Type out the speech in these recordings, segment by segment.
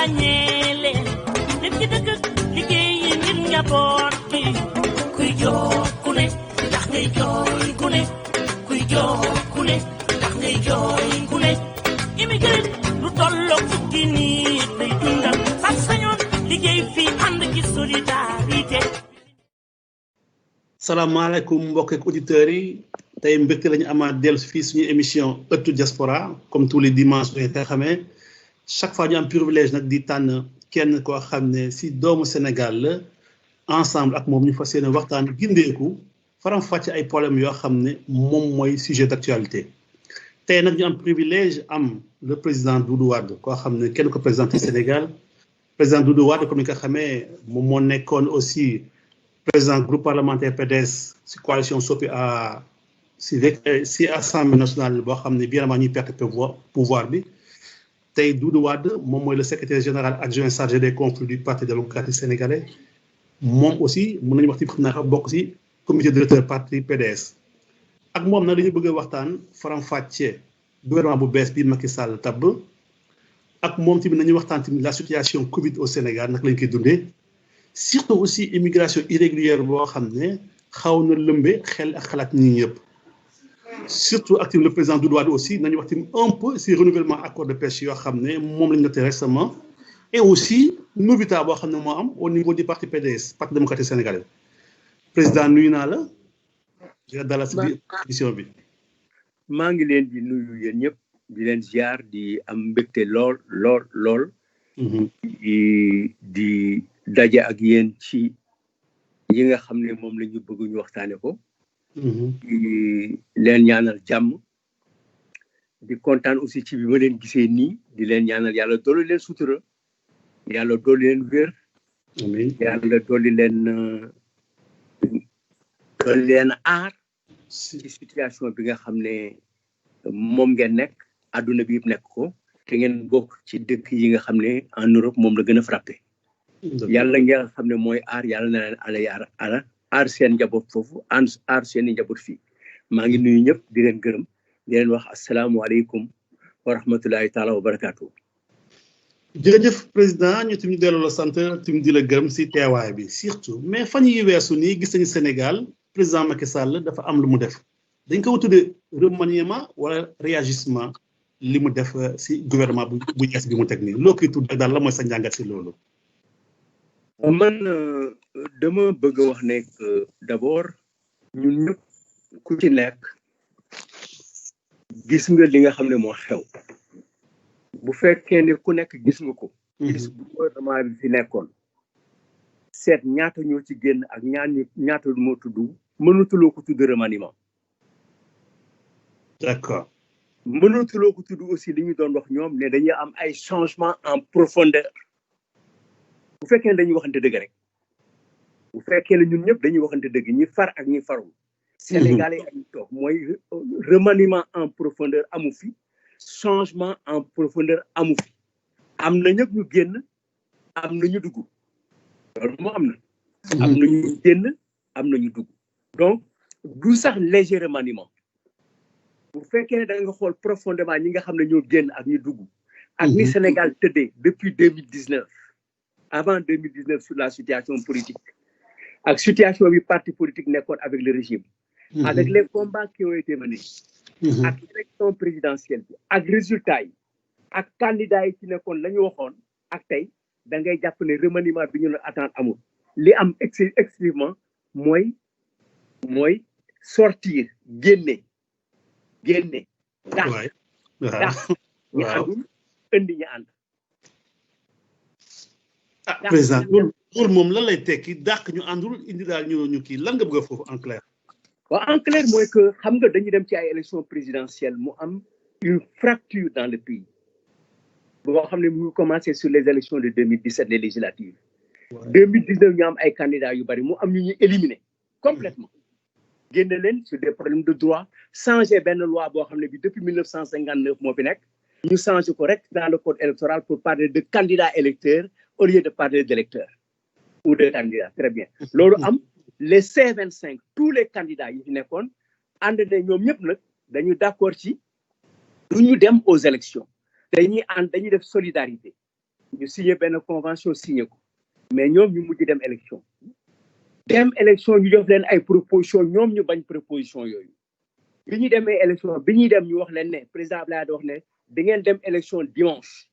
ràññee leen dëgg-dëgg liggéey ngir njaboot bi kuy jox ku ne ndax ngay jooy ku ne kuy jox ku ne ndax ngay jooy ku ne immigré lu tolloo fukki nit lay dundal sax sañoon liggéey fii ànd ci solidarité. salaamaaleykum mbokk ak auditeurs yi tey mbégte lañu amaat dellu fii suñu émission ëttu diaspora comme tous les dimanches bu nga xamee chaque fois ñu am privilège nag di tànn kenn koo xam ne si doomu Sénégal la ensemble ak moom ñu fas yéene waxtaan gindeeku faram-fàcce ay problèmes yoo xam ne moom mooy sujet d'actualité tey nag ñu am privilège am le président Doudou Wade koo xam ne kenn ko présenté Sénégal président Doudou Wade comme ni nga xamee moom moo nekkoon aussi président groupe parlementaire PDS si coalition Sopi à si assemblée nationale boo xam ne bien avant ñuy perte pouvoir bi tey Doudou Wade moom mooy le secrétaire général adjoint chargé des conflits du parti démocratique sénégalais moom aussi mën nañu wax ci xam naa bokk si comité directeur parti PDS ak moom nag dañu bëgg a waxtaan faram-fàccee gouvernement bu bees bi Macky Sall tabb ak moom tamit nañu waxtaan tamit la situation Covid au Sénégal nag lañ koy dundee surtout aussi immigration irrégulière boo xam ne xaw na lëmbe xel ak xalaat ñi ñëpp surtout ak le président Doudou Wade aussi nañu wax tamit un peu si renouvellement accord de pêche yoo xam ne moom lañ noté récemment et aussi novita boo xam ne moo am au niveau du parti PDS parti démocratique sénégalais président nuyu naa la di la dalal si biir émission bi. maa ngi leen di nuyu yéen ñëpp di leen ziar di am mbégte lool. di daje ak yéen ci yi nga xam ne moom la ñu bëgg ñu waxtaane ko. di leen ñaanal jàmm di kontaan aussi ci bi ma leen gisee nii di leen ñaanal yàlla dolli leen sutura yàlla dolli leen wér. amiin yàlla dolli leen aar ci situation bi nga xam ne moom ngeen nekk adduna bi yëpp nekk ko te ngeen bokk ci dëkk yi nga xam ne en Europe moom la gën a frappé. yàlla nga xam ne mooy aar yàlla na leen ala aar seen njaboot foofu aar seen njaboot fii maa ngi nuyu ñëpp di leen gërëm di leen wax asalaamualeykum wa rahmatulahi taala wa barakaatu. jërëjëf président ñu tamit delloo la sant tamit di la gërëm si teewaay bi surtout mais fan yi weesu nii gis nañu Sénégal président Macky Sall dafa am lu mu def dañ ko tuddee remaniement wala réagissement li mu def si gouvernement bu yees bi mu teg nii loo koy tudd daal la mooy sa njàngat si loolu. man dama bëgg a wax ne d'abord ñun ñëpp ku ci nekk gis nga li nga xam ne moo xew bu fekkee ne ku nekk gis nga ko. gis bu gouvernement bi fi nekkoon seet ñaata ñoo ci génn ak ñaata moo tudd mënatuloo ko tudd remaniement. d'accord. mënatuloo ko tudd aussi li ñu doon wax ñoom ne dañuy am ay changements en profondeur. bu fekkee ne dañuy waxante dëgg rek bu fekkee ne ñun ñëpp dañuy waxante dëgg ñi far ak ñi farul. Sénégalais ak ñi toog mooy remaniement en profondeur amu fi changement en profondeur amu fi am na ñëpp ñu génn am na ñu dugg loolu moo am na. am na ñu génn am na ñu dugg donc du sax léger remaniement bu fekkee ne da nga xool profondément ñi nga xam ne ñoo génn ak ñu dugg. ak ni Sénégal tëddee depuis 2019. avant 2019 sur la situation politique ak situation bi parti politique nekkoon avec le régime avec les combats qui ont été menés ak élection présidentielle bi ak résultats yi ak candidats yi ci nekkoon la ñu waxoon ak tey da ngay jàpp ne remaniement bi ñu la attendre amul li am exclusivement mooy sortir génne dax ñu àndul indi ñu ànd. président loolu moom lan lay tekki dàq ñu àndul indi daal ñu kii lan nga bëgg a foofu en clair. waaw en clair mooy que xam nga dañuy dem ci ay élections présidentielles mu am une fracture dans le pays boo xam ne mu ngi commencé sur les élections de 2017 les législatives. 2019 ñu am ay candidats yu bari mu am ñu ñuy éliminer complètement génne leen sur des problèmes de droit changer benn loi boo xam ne bi depuis 1959 moo fi nekk ñu changer ko rek dans le code électoral pour parler de candidats électeurs au lieu de parler d'électeurs ou de candidats. Très bien. Loolu am les C25 tous les candidats yi fi nekkoon ànd ne ñoom ñëpp nag dañu d'accord ci du ñu dem aux élections dañuy def solidarité ñu signé benn convention signé ko mais ñoom ñu mujj dem élection ñu jox leen ay proposition ñoom ñu bañ proposition yooyu bi ñu demee élection bi ñuy dem ñu wax leen ne président Abdoulaye wax ne di ngeen dem élection dimanche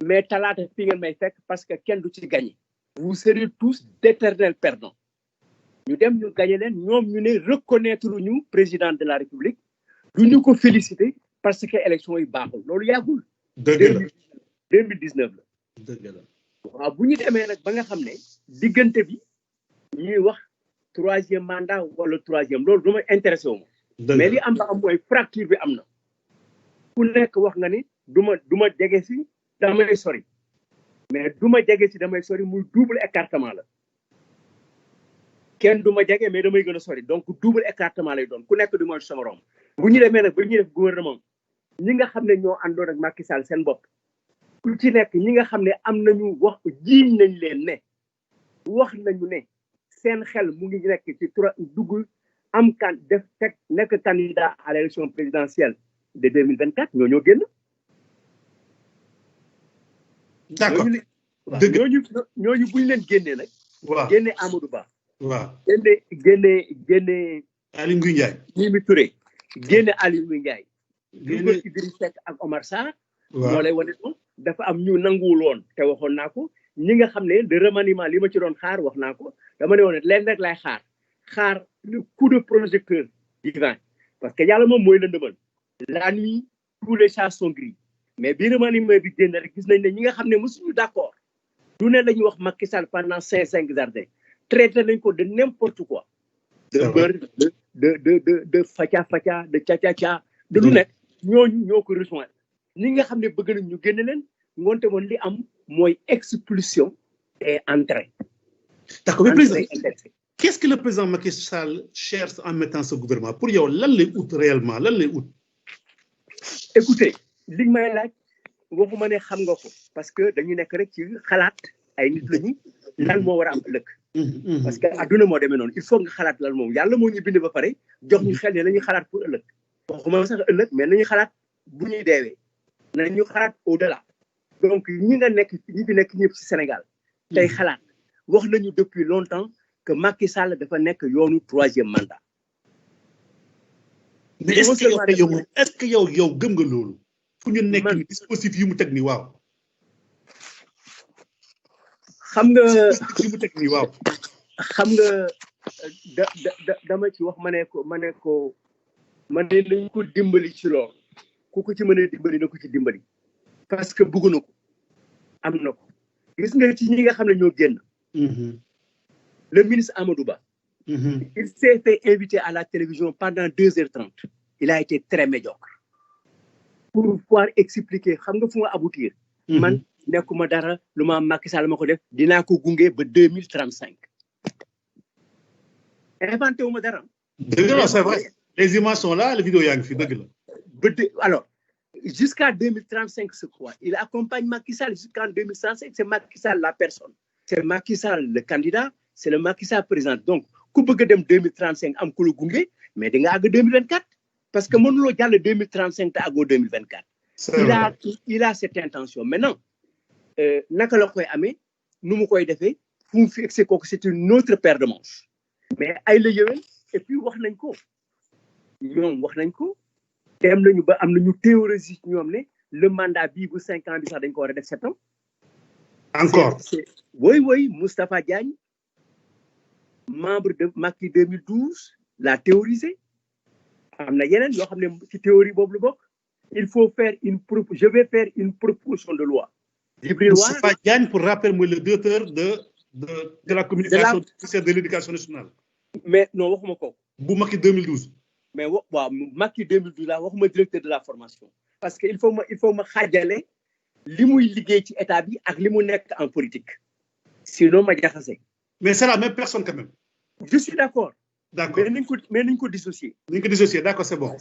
mais talaata fi ngeen may fekk parce que kenn du ci gagné vous serez tous d'éternels perdants ñu dem ñu gagné leen ñoom ñu ne reconnaître ñu président de la république du ñu ko féliciter parce que élection yi baaxul loolu yàggul. dëgg la 2019 la. dëgg la waaw bu ñu demee nag ba nga xam ne diggante bi ñuy wax 3e mandat wala 3e loolu du ma intéressé wu ma. mais li am ba am mooy fracture bi am na. ku nekk wax nga ni du ma jege si damay sori mais du ma jege si damay sori muy double écartement la. kenn du ma jege mais damay gën a sori donc double écartement lay doon ku nekk du mooy sama morom bu ñu demee nag ba ñuy def gouvernement ñi nga xam ne ñoo àndoon ak Macky Sall seen bopp ku ci nekk ñi nga xam ne am nañu wax jiiñ nañ leen ne wax nañu ne seen xel mu ngi nekk ci dugg am kan def teg nekk candidat à l'élection présidentielle de 2024 ñoo génn. d'accord dëgg ñooñu buñ leen génnee nag. waaw génne Amadou Ba. waaw génne Aly Ngouille Ndiaye. Mimi Touré génne Aly Ngouille Ndiaye. génne Idriss Seck ak Omar Sarr. waaw moo lay wane moom dafa am ñu nanguwul woon te waxoon naa ko ñi nga xam ne de remaniement li ma ci doon xaar wax naa ko dama ne woon leen rek lay xaar le coup de projecteur divin parce que yàlla moom mooy lëndëmal la nuit tous les chats sont gris mais bi remaniement bi génn rek gis nañ ne ñi nga xam ne mosuñu d'accord du ne la ñuy wax Macky Sall pendant cinq jardins traité nañ ko de n'importe quoi de beurre de faca de caca de lu nekk ñooñu ñoo ko rejoindre ñi nga xam ne bëgg nañ ñu génn leen ngoonte woon li am mooy expulsion et entrée. D'accord, mais président, qu'est-ce que le président Macky Sall cherche en mettant ce gouvernement pour yow lan lay ut réellement lan lay ut. Écoutez li may laaj waxuma ne xam nga ko parce que dañu nekk rek ci xalaat ay nit lañu lan moo war a am ëllëg. parce que adduna moo demee noonu il faut nga xalaat lan moom yàlla moo ñu bind ba pare jox ñu xel ne nañu xalaat pour ëllëg waxuma sax ëllëg mais nañu xalaat bu ñuy deewee nañu xalaat au delà donc ñi fi nekk ñëpp ci Sénégal tey xalaat wax nañu depuis longtemps que Macky Sall dafa nekk yoonu 3e mandat. mais est-ce que yow gëm nga loolu. fu ñu nekk ni dispositif yi mu teg nii waaw. xam nga dispositif yi mu teg nii waaw. xam nga dama ci wax ma ne nañ ko dimbali ci loolu ku ko ci mën a dimbali na ko ci dimbali parce que bëgg na ko am na ko gis nga ci ñi nga xam ne ñoo génn le ministre Amadou Ba il s'est fait inviter à la télévision pendant 2h30 il a été très médiocre pour pouvoir expliquer xam nga fu nga aboutir man nekkuma dara lu ma Macky Sall ma ko def dinaa ko gunge ba 2035 inventé wu ma dara dëgg la c'est vrai les images sont là les vidéos yaa ngi fi dëgg la alors jusqu'à 2035 c'est quoi il accompagne Macky Sall jusqu'en 2035 c'est Macky Sall la personne c'est Macky Sall le candidat c'est le Macky Sall président donc ku bëgg a dem 2035 am ku la gunge mais di nga àgg 2024 parce que mënuloo jàll 2035 te àggoo 2024 il a cette intention maintenant naka la koy amee nu mu koy defee fu mu fixé kooku c'est une autre paire de manches mais ay la yëwén et puis wax nañ ko ñoom wax nañ ko dem nañu ba am nañu théorie ñoom ne le mandat bii bu 5 ans bi sax dañ ko war a def 7 ans. encore oui Moustapha Diagne membre de Macky 2012 l'a théorisé am na yeneen yoo xam ne ci théorie boobu la bokk il faut faire je vais faire une proposition de loi. Moustapha Diagne pour rappel mooy le directeur de la communication du ministère de l'éducation nationale. mais non waxuma ko. bu Macky 2012. mais waaw Macky 2012 la waxuma directeur de la formation. parce que il faut ma xaajale li muy liggéey ci état bi ak li mu nekk en politique. sinon ma jaxase. mais c'est la même personne quand même. je suis d'accord. d'accord mais nañ ko dissocier. D'accord c'est bon.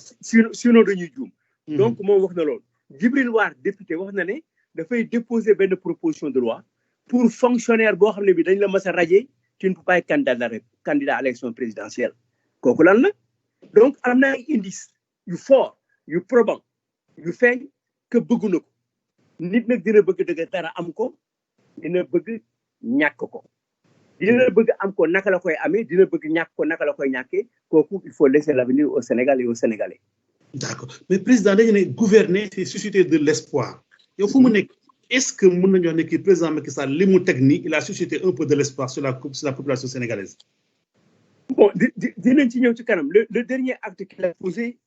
sinon dañuy juum. donc moom wax na loolu. Djibril War député wax na ne dafay déposer benn proposition de loi pour fonctionnaire boo xam ne bi dañ la mas a radier tu ne peux pas être candidat à l'élection présidentielle kooku lan la donc am na ay indice yu fort yu probant yu feeñ que bëggu na ko nit nag dina bëgg dëgg dara am ko dina bëgg ñàkk ko dina bëgg am ko naka la koy amee dina bëgg ñàkk ko naka la koy ñàkkee kooku il faut laisser l'avenir au Sénégal et aux Sénégalais. D'accord mais président dañu ne gouverner c'est susciter de l'espoir yow fu mu nekk est-ce que mën nañu wax ne kii président Macky Sall li mu teg nii il a suscité un peu de l'espoir sur la population sénégalaise. Bon dinañ ci ñëw ci kanam le dernier acte qu'il a posé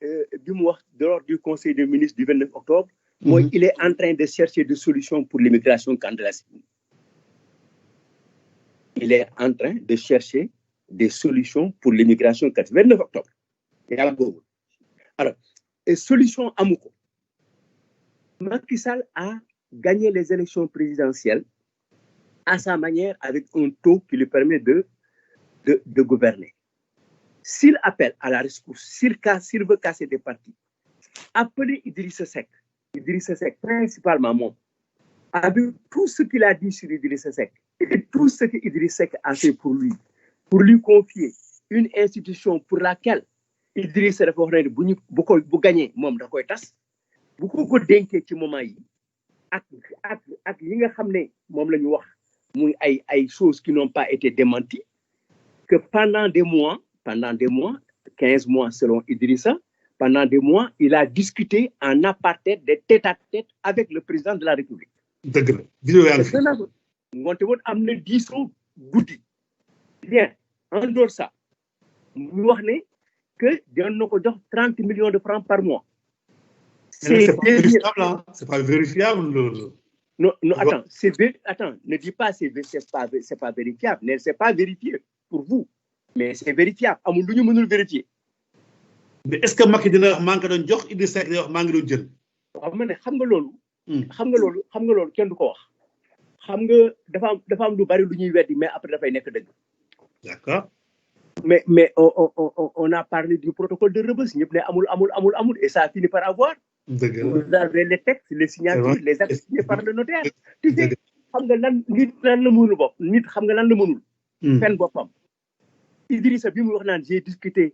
bi mu wax lors du conseil des ministres du 29 octobre. mooy il est en train de chercher des solutions pour l'immigration clandestine. Il est en train de chercher des solutions pour l'immigration clandestine 29 octobre. yàlla boobu alors solution amu ko. Macky Sall a gagné les élections présidentielles à sa manière avec un taux qui lui permet de gouverner. S'il appelle à la rescousse, s'il veut casser des partis, appelez Idrissa Seck principalement moom, avec tout ce qu'il a dit sur Idrissa Seck et tout ce que Idrissa Seck a fait pour lui confier une institution pour laquelle Idrissa dafa wax ne bu gagné moom da koy tas bu ko dénkee ci moment yi ak yi nga xam ne moom la ñu wax muy ay choses qui n'ont pas été démenties que pendant des mois 15 mois selon Idrissa pendant des mois il a discuté en aparté de tête-à-tête avec le président de la République. dëgg la vidéo yaa ngi fi ngoonte woon am na diisoo guddi. Bien en dehors ça mu wax ne que doon na ko jox 30 millions de francs par mois. C'est pas vérifiable. Non, attends, ne dis pas c'est pas vérifiable, mais c'est pas vérifié pour vous, mais c'est vérifiable. Amul lu ñu mënul vérifier. Mais est-ce que Macky dina wax maa ngi doon jox Idrissa Seck di wax maa ngi doon jël. waaw ma ne xam nga loolu kenn du ko wax. xam nga dafa am lu bari lu ñuy weddi mais après dafay nekk dëgg. D'accord. Mais on a parlé du protocole de Rebeuss ñëpp ne amul et ça a fini par avoir. Vous avez les textes, les signatures, les actes signés par le notaire. Tu sais, xam nga nit lan la mënul bopp nit xam nga lan la mënul. Fen boppam. Idrissa bi mu wax naan j'ai discuté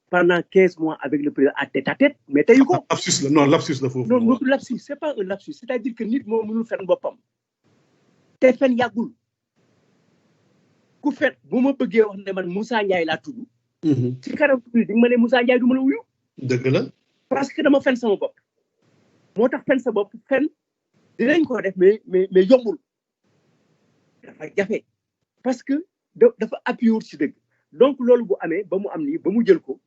pendant 15 mois avec le président à tête, mais tayu ko. Lapsus la foofu. Non, lapsus, c'est pas un lapsus, c'est-à-dire que nit moo mënul fen boppam. Te fen yàggul. Ku fen bu ma bëggee wax ne man Moussa Ndiaye laa tudd. ci kanam tuuti di nga ma ne Moussa Ndiaye du ma la wuyu. dëgg la. parce que dama fen sama bopp. moo tax fen sa bopp fen dinañ ko def mais yombul. dafa jafe parce que dafa appuyé ci dëgg. donc loolu bu amee ba mu am nii ba mu jël ko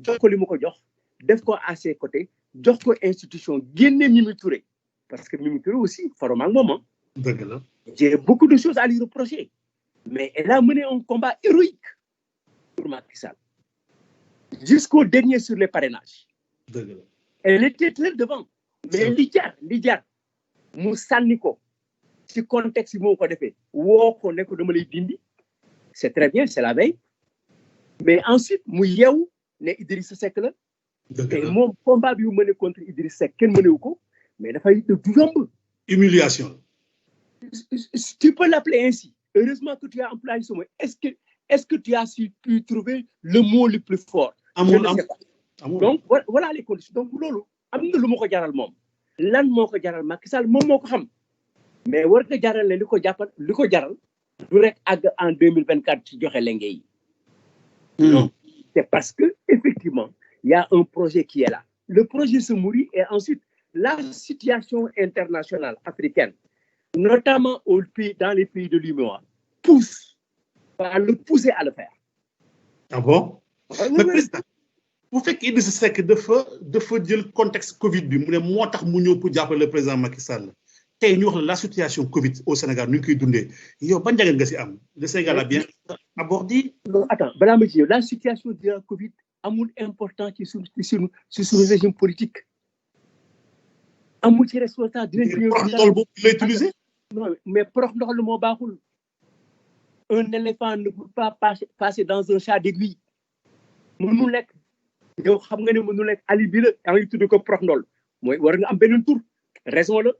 jox ko li mu ko jox def ko à ses côtés jox ko institution génne Mimi Touré parce que Mimi Touré aussi faruma ak moom dëgg la. j'ai beaucoup de choses à lui reprocher. Mais elle a mené un combat héroïque pour Macky Sall. Jusqu'au dernier sur les parrainages. Elle était très devant. Mais li jar mu sànni ko ci contexte bi moo ko defee woo ko ne ko dama lay dindi. C'est très bien, c'est la veille. Mais ensuite mu yeewu ne Idrissa Seck la. Et moom combat bi mu mené contre Idrissa Seck kenn mënewu ko mais dafay du yomb. Humiliation. Tu peux l'appeler ainsi. Heureusement que tu as employé ce mot. Est-ce que tu as su trouver le mot le plus fort? Je ne sais pas. Donc voilà les conditions. Donc loolu am na lu ma ko jaral moom. Lan moo ko jaral Macky Sall moom moo ko xam. Mais war nga jaral ne li ko jaral du rek àgg en 2024 ci joxe lenge yi. Non, c'est parce que effectivement, il y a un projet qui est là. Le projet se mûrit et ensuite la situation internationale africaine, notamment dans les pays de l'UEMOA, va le pousser à le faire. Ah bon? Mais président, bu fekkee Idrissa Seck dafa jël contexte Covid bi mu ne moo tax mu ñëw pour jàppale le président Macky Sall tey ñu wax la situation Covid au Sénégal nu ñu koy dundee yow ban njëriñ nga si am le Sénégal a bien abordé. Non, attends, balaa ma ci la situation de la Covid amul important ci suñu régime politique. Amul ci responsable dinañ ko prox ndool boobu lay utiliser. Non, mais prox ndox lu moo baaxul. Un éléphant ne peut pas passer dans un chat d'aiguille. Mënul nekk yow xam nga ne mënul nekk alibi la yaa ngi tudd ko prox ndool mooy war nga am beneen tur raison la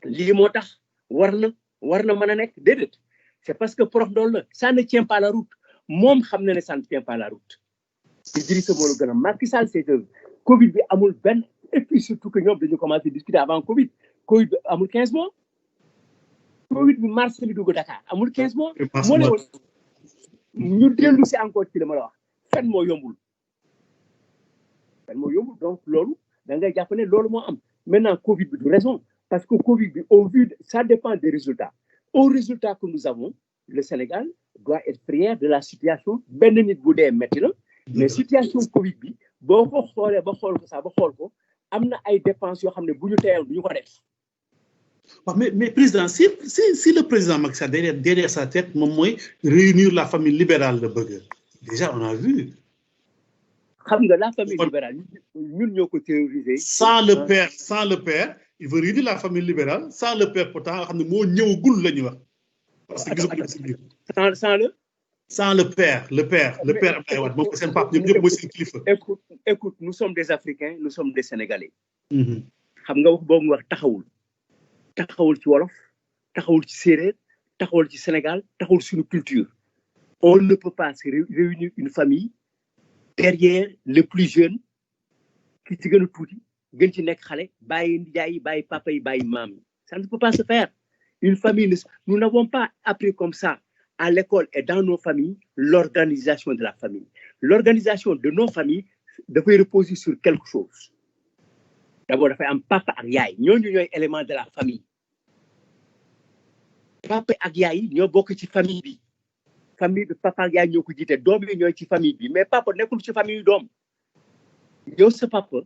lii moo tax war na mën a nekk déedéet c'est parce que prox ndool la ça ne tient pas la route moom xam na ne ça ne tient pas la route. Idrissa moo la gën a Macky Sall c'est que Covid bi amul benn et puis surtout que ñoom dañu commencé discuter avant Covid bi amul 15 mois Covid bi mars li dugg Dakar amul 15 mois. mars moo ne mois. woon ñu dellu si encore ci li ma la wax fen moo yombul. fen moo yombul donc loolu da ngay jàpp ne loolu moo am maintenant Covid bi du raison parce que Covid bi au vu ça dépend des résultats au résultat que nous avons le Sénégal doit être fier de la situation benn nit bu dee metti la mais situation Covid bi boo ko xoolee ba xool ko sax ba xool ko am na ay dépenses yoo xam ne bu ñu teewul du ñu ko def. Mais président, si le président Macky Sall derrière sa tête, réunir la famille libérale de Burger, déjà on a vu. La famille libérale, nous avons théorisé. Sans le père, il veut réunir la famille libérale, sans le père, pourtant, on a sans le père, écoute, nous sommes des Africains, nous sommes des Sénégalais. Taxawul ci wolof taxawul ci séeréer taxawul ci Sénégal taxawul suñu culture on ne peut pas réunir une famille derrière le plus jeune qui ci gën a tuuti gën ci nekk xale bàyyi ndijaay yi bàyyi papa yi bàyyi maam yi ça ne peut pas se faire une famille nous n'avons pas appris comme ça à l'école et dans nos familles l'organisation de la famille l'organisation de nos familles dafay reposer sur quelque chose. D'abord, il y a un papa et yaay. Nous sommes un élément de la famille. Papa et yaay, nous sommes une famille. Famille de papa et yaay, nous sommes une famille. Mais papa n'est pas une famille d'homme. Yo, ce papa,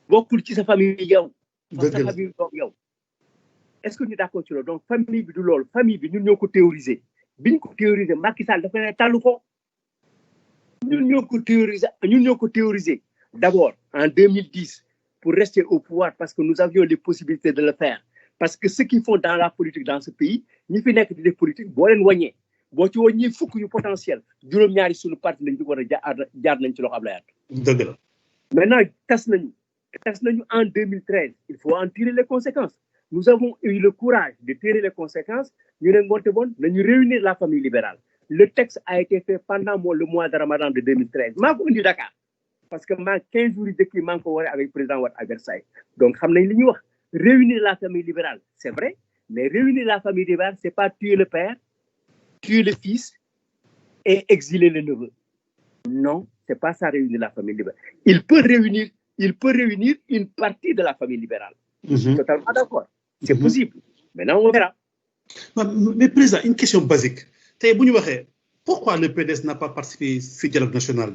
beaucoup de sa famille. Est-ce que nous sommes d'accord sur ça? Donc, famille de l'ol, famille, nous sommes théorisés. Bien que théorisé, Macky Sall, nous sommes théorisés. D'abord, en 2010, pour rester au pouvoir parce que nous avions les possibilités de le faire. Parce que ceux qui font dans la politique dans ce pays, ñi fi nekk di def politique boo leen wàññee boo ci wàññee fukk yu potentiel juróom-ñaari suñu parti lañ ci war a jaar nañ ci loxo Abdoulaye Wade. Dëgg la. Maintenant tas nañu en 2013 il faut en tirer les conséquences. Nous avons eu le courage de tirer les conséquences ñu ne ngoonte bon nañu réunir la famille libérale. Le texte a été fait pendant le mois de Ramadan de 2013 maa ko indi Dakar. Parce que 15 jours de qui manque avec le président Ouad à Versailles. Donc, réunir la famille libérale, c'est vrai, mais réunir la famille libérale, c'est pas tuer le père, tuer le fils et exiler le neveu. Non, c'est pas ça réunir la famille libérale. Il peut réunir une partie de la famille libérale. Je suis totalement d'accord. C'est possible. Maintenant, on verra. Mais président, une question basique. Pourquoi le PDS n'a pas participé au dialogue national?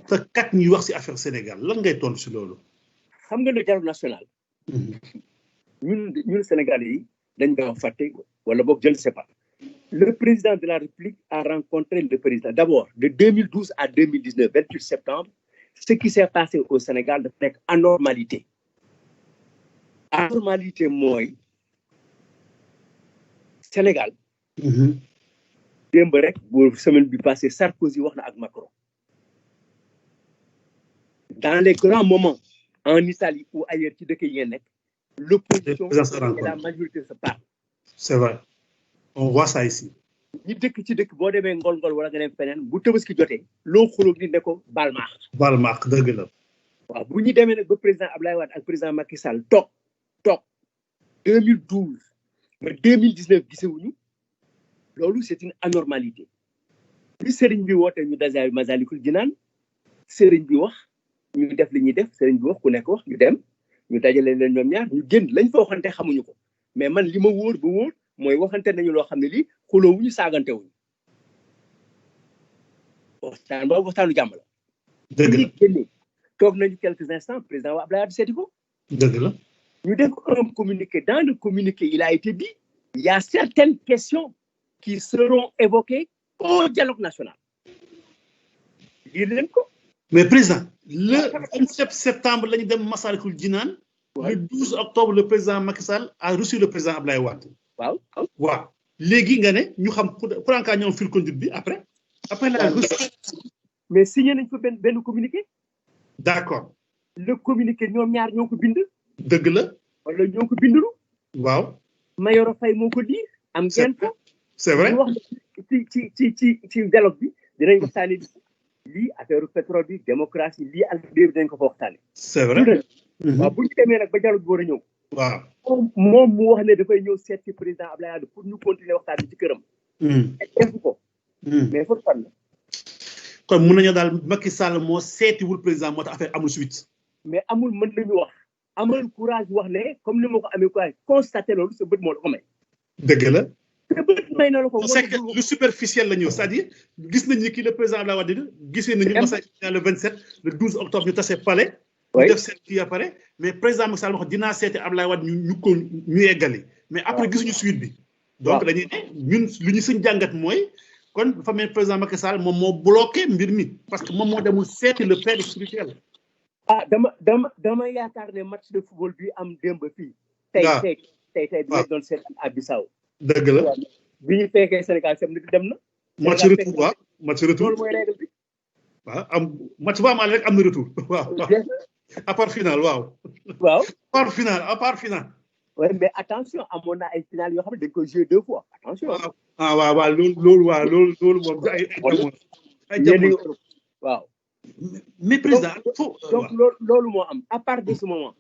te kat ñuy wax ci affaire Sénégal lan ngay tontu ci loolu. xam nga le dialogue national. ñun Sénégalais yi dañ doon fàtte wala boog je ne sais pas. Le président de la République a rencontré le président d'abord de 2012 à 2019 28 septembre ce qui s'est passé au Sénégal dafa nekk anormalité. Anormalité mooy Sénégal. démb rek bu semaine bi passée Sarkozy wax na ak Macron. Dans les grands moments, en Italie ou ailleurs, l'opposition et la majorité se parlent. C'est vrai. On voit ça ici. Ni dëkk ci dëkk boo demee ngol wala nga dem feneen bu Tabaski jotee loo xuloo ni ne ko balmaax dëgg la. waaw bu ñu demee nag ba président Abdoulaye Wade ak président Macky Sall toog 2012 ba 2019 gisewuñu loolu c'est une anormalité. Li sëriñ bi woote ñu daja Masalikul Jinaan sëriñ bi wax. ñu def li ñuy def sëriñ bi wax ku nekk wax ñu dem ñu dajale leen ñoom ñaar ñu génn lañ fa waxante xamuñu ko mais man li ma wóor ba wóor mooy waxante nañu loo xam ne lii xuloowuñu saagante wuñu waxtaan boobu waxtaanu jàmm la. dëgg la génne toog nañu quelques instants président Abdoulaye Wade seeti ko. dëgg la. ñu def un communiqué dans le communiqué il a été dit il y a certaines questions qui seront évoquées au dialogue national. lii leen ko. Mais président, le 27 septembre, nous avons Massalikul Jinaan. Le 12 octobre, le président Macky Sall a reçu le président Abdoulaye Wade. Wow. Légui nga né ñu xam pour en cas ñom fil conduite bi après la mais signé nañ fa ben communiqué. D'accord. Le communiqué ñom ñaar ñoko bind. Deug la. Wala ñoko bindulu. Waaw. Mayoro Faye moko di am ngeen ko. C'est vrai. Wax ci dialogue bi dinañ ko tali lii affaire pétrole bi démocratie lii ak léegi dañ ko fa waxtaane. C'est vrai. waaw bu ñu demee nag ba dialogue bi war a ñëw waaw. moom mu wax ne dafay ñëw seet ci président Abdoulaye Wade pour ñu continuer waxtaan bi ci këram. def ko. mais foofu fan la. kon mun nañu daal Macky Sall moo seetiwul président moo tax affaire amul suite. mais amul mën nañu wax amal courage wax ne comme ni ma ko amee courage constaté loolu sa bët moo la ko may. dëgg la. sa bët may na la ko. c'est que lu superficiel la ñëw c'est-à-dire gis nañ ni kii le président Abdoulaye Wade gisee nañu le 27 le 12 octobre ñu tase palais. ñu def seen kii après mais président Macky Sall wax dinaa seeti Abdoulaye Wade ñu yeggali mais après gisuñu suite bi. donc dañuy ne ñun lu ñu suñ jàngat mooy. kon dafa mel président Macky Sall moom moo bloqué mbir mi parce que moom moo demul seeti le père spirituel. dama yaakaar ne match de football bi am démb fii. tey bi nga doon seet à Bissau. dëgg la bi ñu fekkee Sénégal sem nit dem na. match retour waaw match retour loolu mooy règle bi. waaw am match bu amaale rek am na retour waaw. à part final waaw. waaw à part final. oui mais attention amoon na ay final yoo xam ne dañ koy jouer 2 fois attention. waaw loolu moom ay jamono waaw. mais président donc loolu moo am à part de ce moment.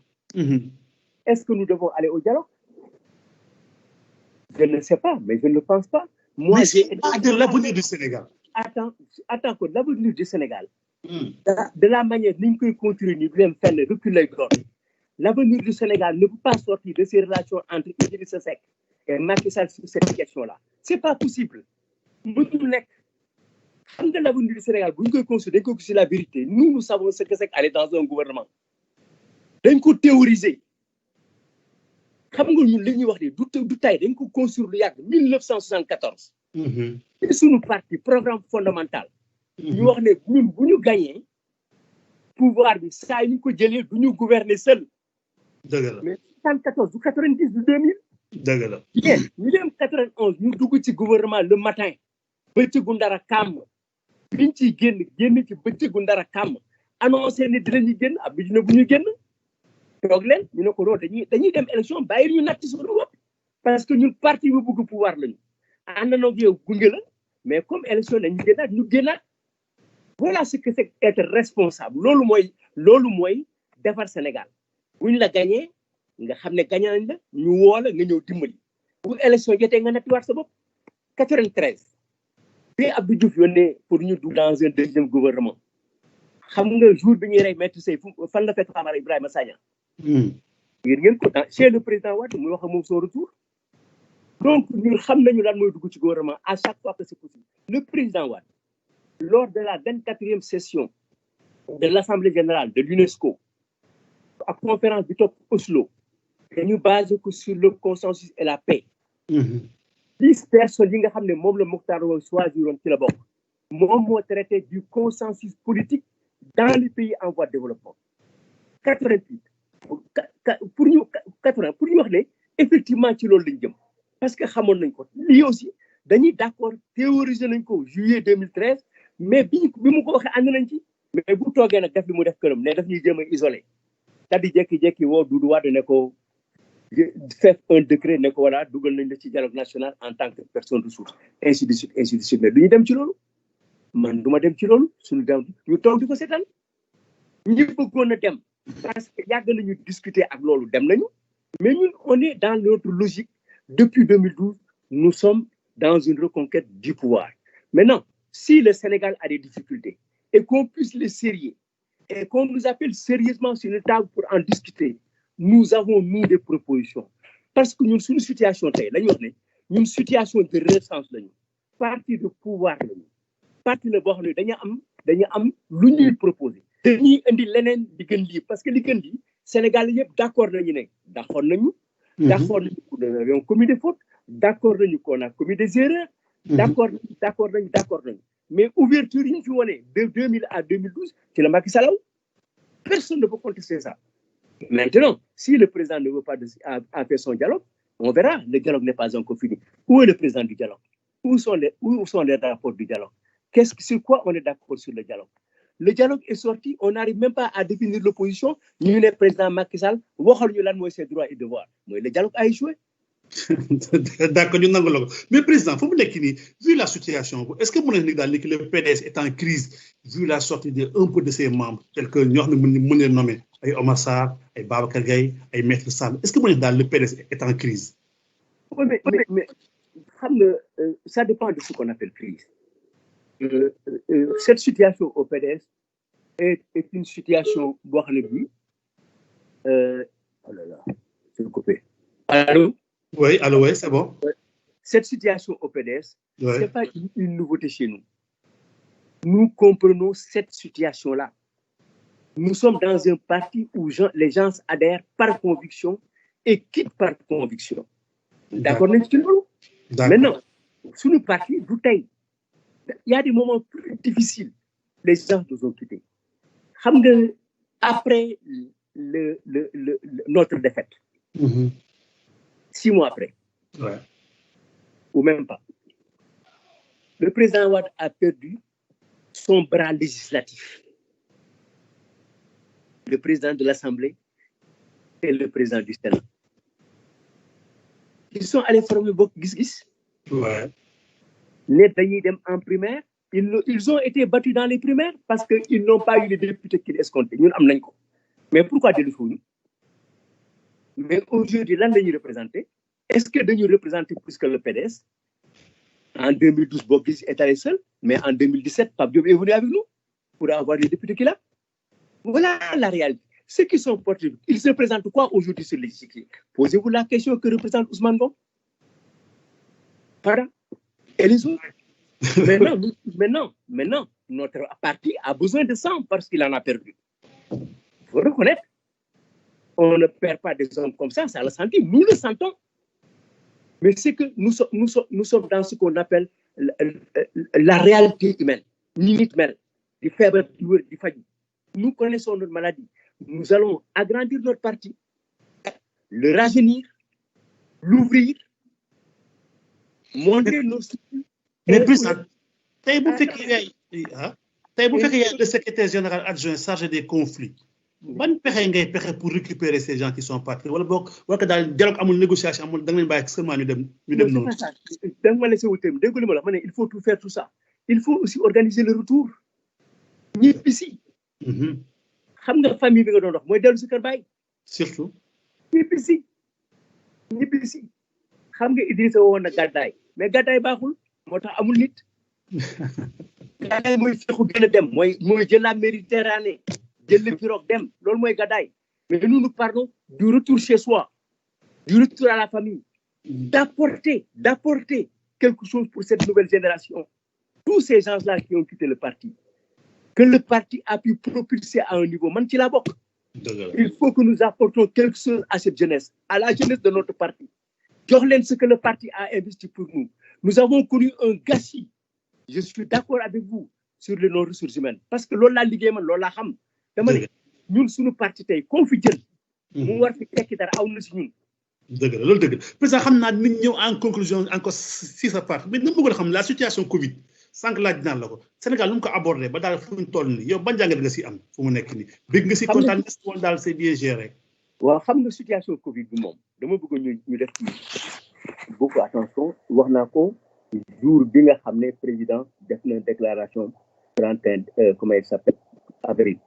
est-ce que nous devons aller au dialogue? Je ne sais pas mais je ne pense pas. Moi c'est pas de l'avenir du Sénégal. Attends que l'avenir du Sénégal. de la manière ni ñu koy continuer nii du leen fenn recul lay doon. L'avenir du Sénégal ne peut pas sortir de ces relations entre Idrissa Seck et Macky Sall sur cette question-là. C'est pas possible. Mënul nekk. Xam nga l'avenir du Sénégal bu ñu koy construire dañ koy construire la vérité. Nous savons ce que c'est qu'aller dans un gouvernement. dañ ko théoriser. xam nga ñun li ñuy wax du tay dañ ko construire lu yàgg 1974. c'est suñu parti programme fondamental. ñu wax ne ñun bu ñu gagné pouvoir bi saa yu ñu ko jëlee du ñu gouverner seul. dëgg la mais 74 du 90 du 2000. dëgg la ñu dem 91 ñu dugg ci gouvernement le matin. bëccëgu ndara kàmm. biñ ciy génn ci bëccëgu ndara kàmm. annoncé ne dinañu génn ab bi dina bu ñu génn. toog leen ñu ne ko loolu dañuy dem élection bàyyi ñu natt ci suñu bopp. parce que ñun parti bu bëgg pouvoir lañu. ànd na ak yow gunge la mais comme élection dañu génnaat ñu génnaat. voilà ce que c'est être responsable loolu mooy defar Sénégal buñ la gagné nga xam ne gagné nañ la ñu woo la nga ñëw dimbali bu élection jotee nga nattiwaat sa bopp 93 bi Abdou Diouf yónnee pour ñu dugg dans un deuxième gouvernement xam nga jour bi ñuy rey Maître Sèye fan la fekk Famara Ibrahima Sagna ngeen ko chez le président Wade muy wax ak moom son retour donc ñun xam nañu lan mooy dugg ci gouvernement à chaque fois que c'est possible le président Wade lors de la 24e session de l'Assemblée générale de l'UNESCO, à la conférence du top Oslo, nous basons sur le consensus et la paix. 10 personnes qui ont dit que Mokhtar choisir ci la bokk. Moom traité du consensus politique dans les pays en voie de développement. 88. Pour nous wax ne effectivement ci loolu lañ jëm parce que xamoon nañ ko lii aussi dañuy d'accord théoriser nañ ko juillet 2013 mais bi mu ko waxee ànd nañ ci mais bu toogee nag def li mu def këram ne daf ñuy jéem a isolé c'est-à-dire jékki-jékki woo Doudou Wade ne ko fait un décret ne ko voilà dugal nañ la ci dialogue national en tant que personne ressource ainsi de suite mais du ñu dem ci loolu man du ma dem ci loolu suñu dem ñu toog di ko seetaan ñi bëggoon a dem parce que yàgg nañu discuter ak loolu dem nañu mais ñun on est dans notre logique depuis 2012 nous sommes dans une reconquête du pouvoir maintenant si le Sénégal a des difficultés et qu'on puisse les serrer et qu'on nous appelle sérieusement sur une table pour en discuter, nous avons, nous, des propositions. Parce que nous sommes une situation, une situation de renaissance, parti de pouvoir, parti de pouvoir, nous avons proposé. Nous avons parce que les Sénégal est d'accord, d'accord, qu'on a commis des fautes, d'accord, qu'on a commis des erreurs, d'accord. Mais ouverture, de 2000 à 2012, c'est le Macky Sall. Personne ne peut contester ça. Maintenant, si le président ne veut pas faire son dialogue, on verra. Le dialogue n'est pas encore fini. Où est le président du dialogue? Où sont les rapports du dialogue? Sur quoi on est d'accord sur le dialogue? Le dialogue est sorti, on n'arrive même pas à définir l'opposition. Nous, le président Macky Sall, ses droits et devoirs. Le dialogue a échoué. D'accord, mais président, vu la situation, est-ce que le PDS est en crise, vu la sortie un peu de ses membres, tels que nous avons nommé ay Omar Sarr ay Babacar Gaye ay Maître Sam est-ce que mu ne daal le PDS est en crise. Oui, mais xam nga, ça dépend de ce qu'on appelle crise. Cette situation au PDS est une situation boo xam ne bii oh là là c'est coupé. Allô? Oui, allô, oui, c'est bon. Cette situation au PDS, Ouais. c'est pas une nouveauté chez nous. Nous comprenons cette situation-là. Nous sommes dans un parti où les gens adhèrent par conviction et quittent par conviction. D'accord, nañ ci loolu. D'accord. Maintenant, suñu parti du tey, il y a des moments plus difficiles. Les gens nous ont quittés. Xam nga, après notre défaite, 6 mois après, Ouais. ou même pas, le président Wade a perdu son bras législatif. Le président de l'Assemblée et le président du Sénat. Ils sont allés former Bokk Gis Gis. Ouais. Ne dañuy dem en primaire. Ils ont été battus dans les primaires parce qu'ils n'ont pas eu les députés qu'ils escomptaient. Ñun am nañ ko. Mais pourquoi dellusiwuñu? Mais aujourd'hui, lan la ñuy représenter? Est-ce que dañuy représenter plus que le PDS? En 2012, Bokk Gis est allé seul, mais en 2017, Pape Diop est venu avec nous pour avoir les députés qu'il a. Voilà la réalité. Ceux qui sont portés, ils se présentent quoi aujourd'hui sur l'échiquier? Posez-vous la question que représente Ousmane Ngom. Pardon? Et les autres? Maintenant, notre parti a besoin de sang parce qu'il en a perdu. Il faut reconnaître. On ne perd pas des hommes comme ça le sentit. Nous le sentons. Mais c'est que nous sommes dans ce qu'on appelle la réalité humaine. Nit mel, di feebar, di wër, di faju. Nous connaissons notre maladie. Nous allons agrandir notre parti, le rajeunir, l'ouvrir, montrer nos structures. Mais plus ça, tey bu fekkee yaay le secrétaire général adjoint chargé des conflits. Ban pexe ngay pexe pour récupérer ces gens qui sont partis wala boog wala que daal dialogue amul négociation amul da nga leen bàyyi seulement ñu dem noonu. Da nga ma laissé wu thème dégg li ma la ma ne il faut tout faire tout ça. Il faut aussi organiser le retour. ñëpp ici. Xam nga famille bi nga doon wax mooy dellu si kër baay. Surtout. ñëpp ici. Xam nga Idrissa woon na gàddaay mais gàddaay baaxul moo tax amul nit. Gàddaay mooy fexu gën a dem mooy jël la Méditerranée jël le pirogue dem loolu mooy gàddaay. Mais nous parlons du retour chez soi, du retour à la famille, d'apporter quelque chose pour cette nouvelle génération. Tous ces gens-là qui ont quitté le parti, que le parti a pu propulser à un niveau. Man ci laa bokk. Il faut que nous apportions quelque chose à cette jeunesse, à la jeunesse de notre parti. Jox leen ce que le parti a investi pour nous. Nous avons connu un gâchis. Je suis d'accord avec vous sur les non-ressources humaines. Parce que loolu laa liggéey man loolu laa xam. Dama ne ñun suñu parti tey koo fi jël. mu war fi tekki dara aw na si ñun. dëgg la loolu dëgg la président xam naa nit ñëw en conclusion encore si sa part mais dama bëggoon a xam la situation Covid sànq laaj dinaa la ko Sénégal lu mu ko abordé ba daal fu ñu toll nii yow ban jàngat nga si am fu mu nekk nii bëgg nga si kontaan woon daal c'est bien géré. waaw xam nga situation Covid bi moom dama bëgg ñu def ci beaucoup attention wax naa ko jour bi nga xam ne président def na déclaration 31 comment il s'appelle avril.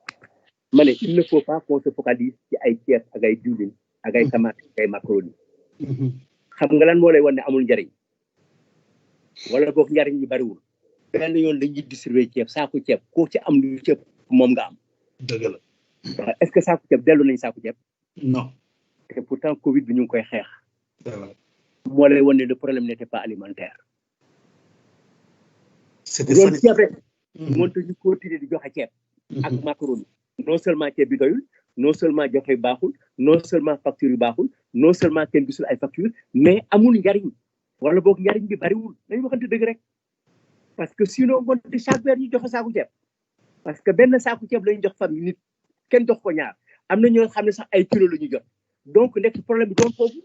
Ma ne il ne faut pas qu'on se focalise ci ay ceeb ak ay diwlin ak ay tomate ak ay macaroni. xam nga lan moo lay wan ne amul njariñ wala boog njariñ yi bariwul benn yoon dañuy distribuer ceeb saako ceeb koo ci am lu ceeb moom nga am. dëgg la. waaw est-ce que saako ceeb dellu nañ saako ceeb. non. et pourtant Covid bi ñu ngi koy xeex. voilà. moo lay wan ne le problème n'était pas alimentaire. c'était loolu ceeb rek. moonte ñu continuer di joxe ceeb. ak macaroni. non seulement ceeb bi doyul non seulement joxe baaxul non seulement facture yi baaxul non seulement kenn gisul ay facture mais amul njariñ wala boog njariñ bi bariwul nañu waxante dëgg rek parce que sinon ngoonte chaque weer ñu joxe saaku ceeb parce que benn saaku ceeb lañu jox famille nit kenn jox ko ñaar am na ñoo xam ne sax ay kilo la ñu jot donc nekk problème bi doon foofu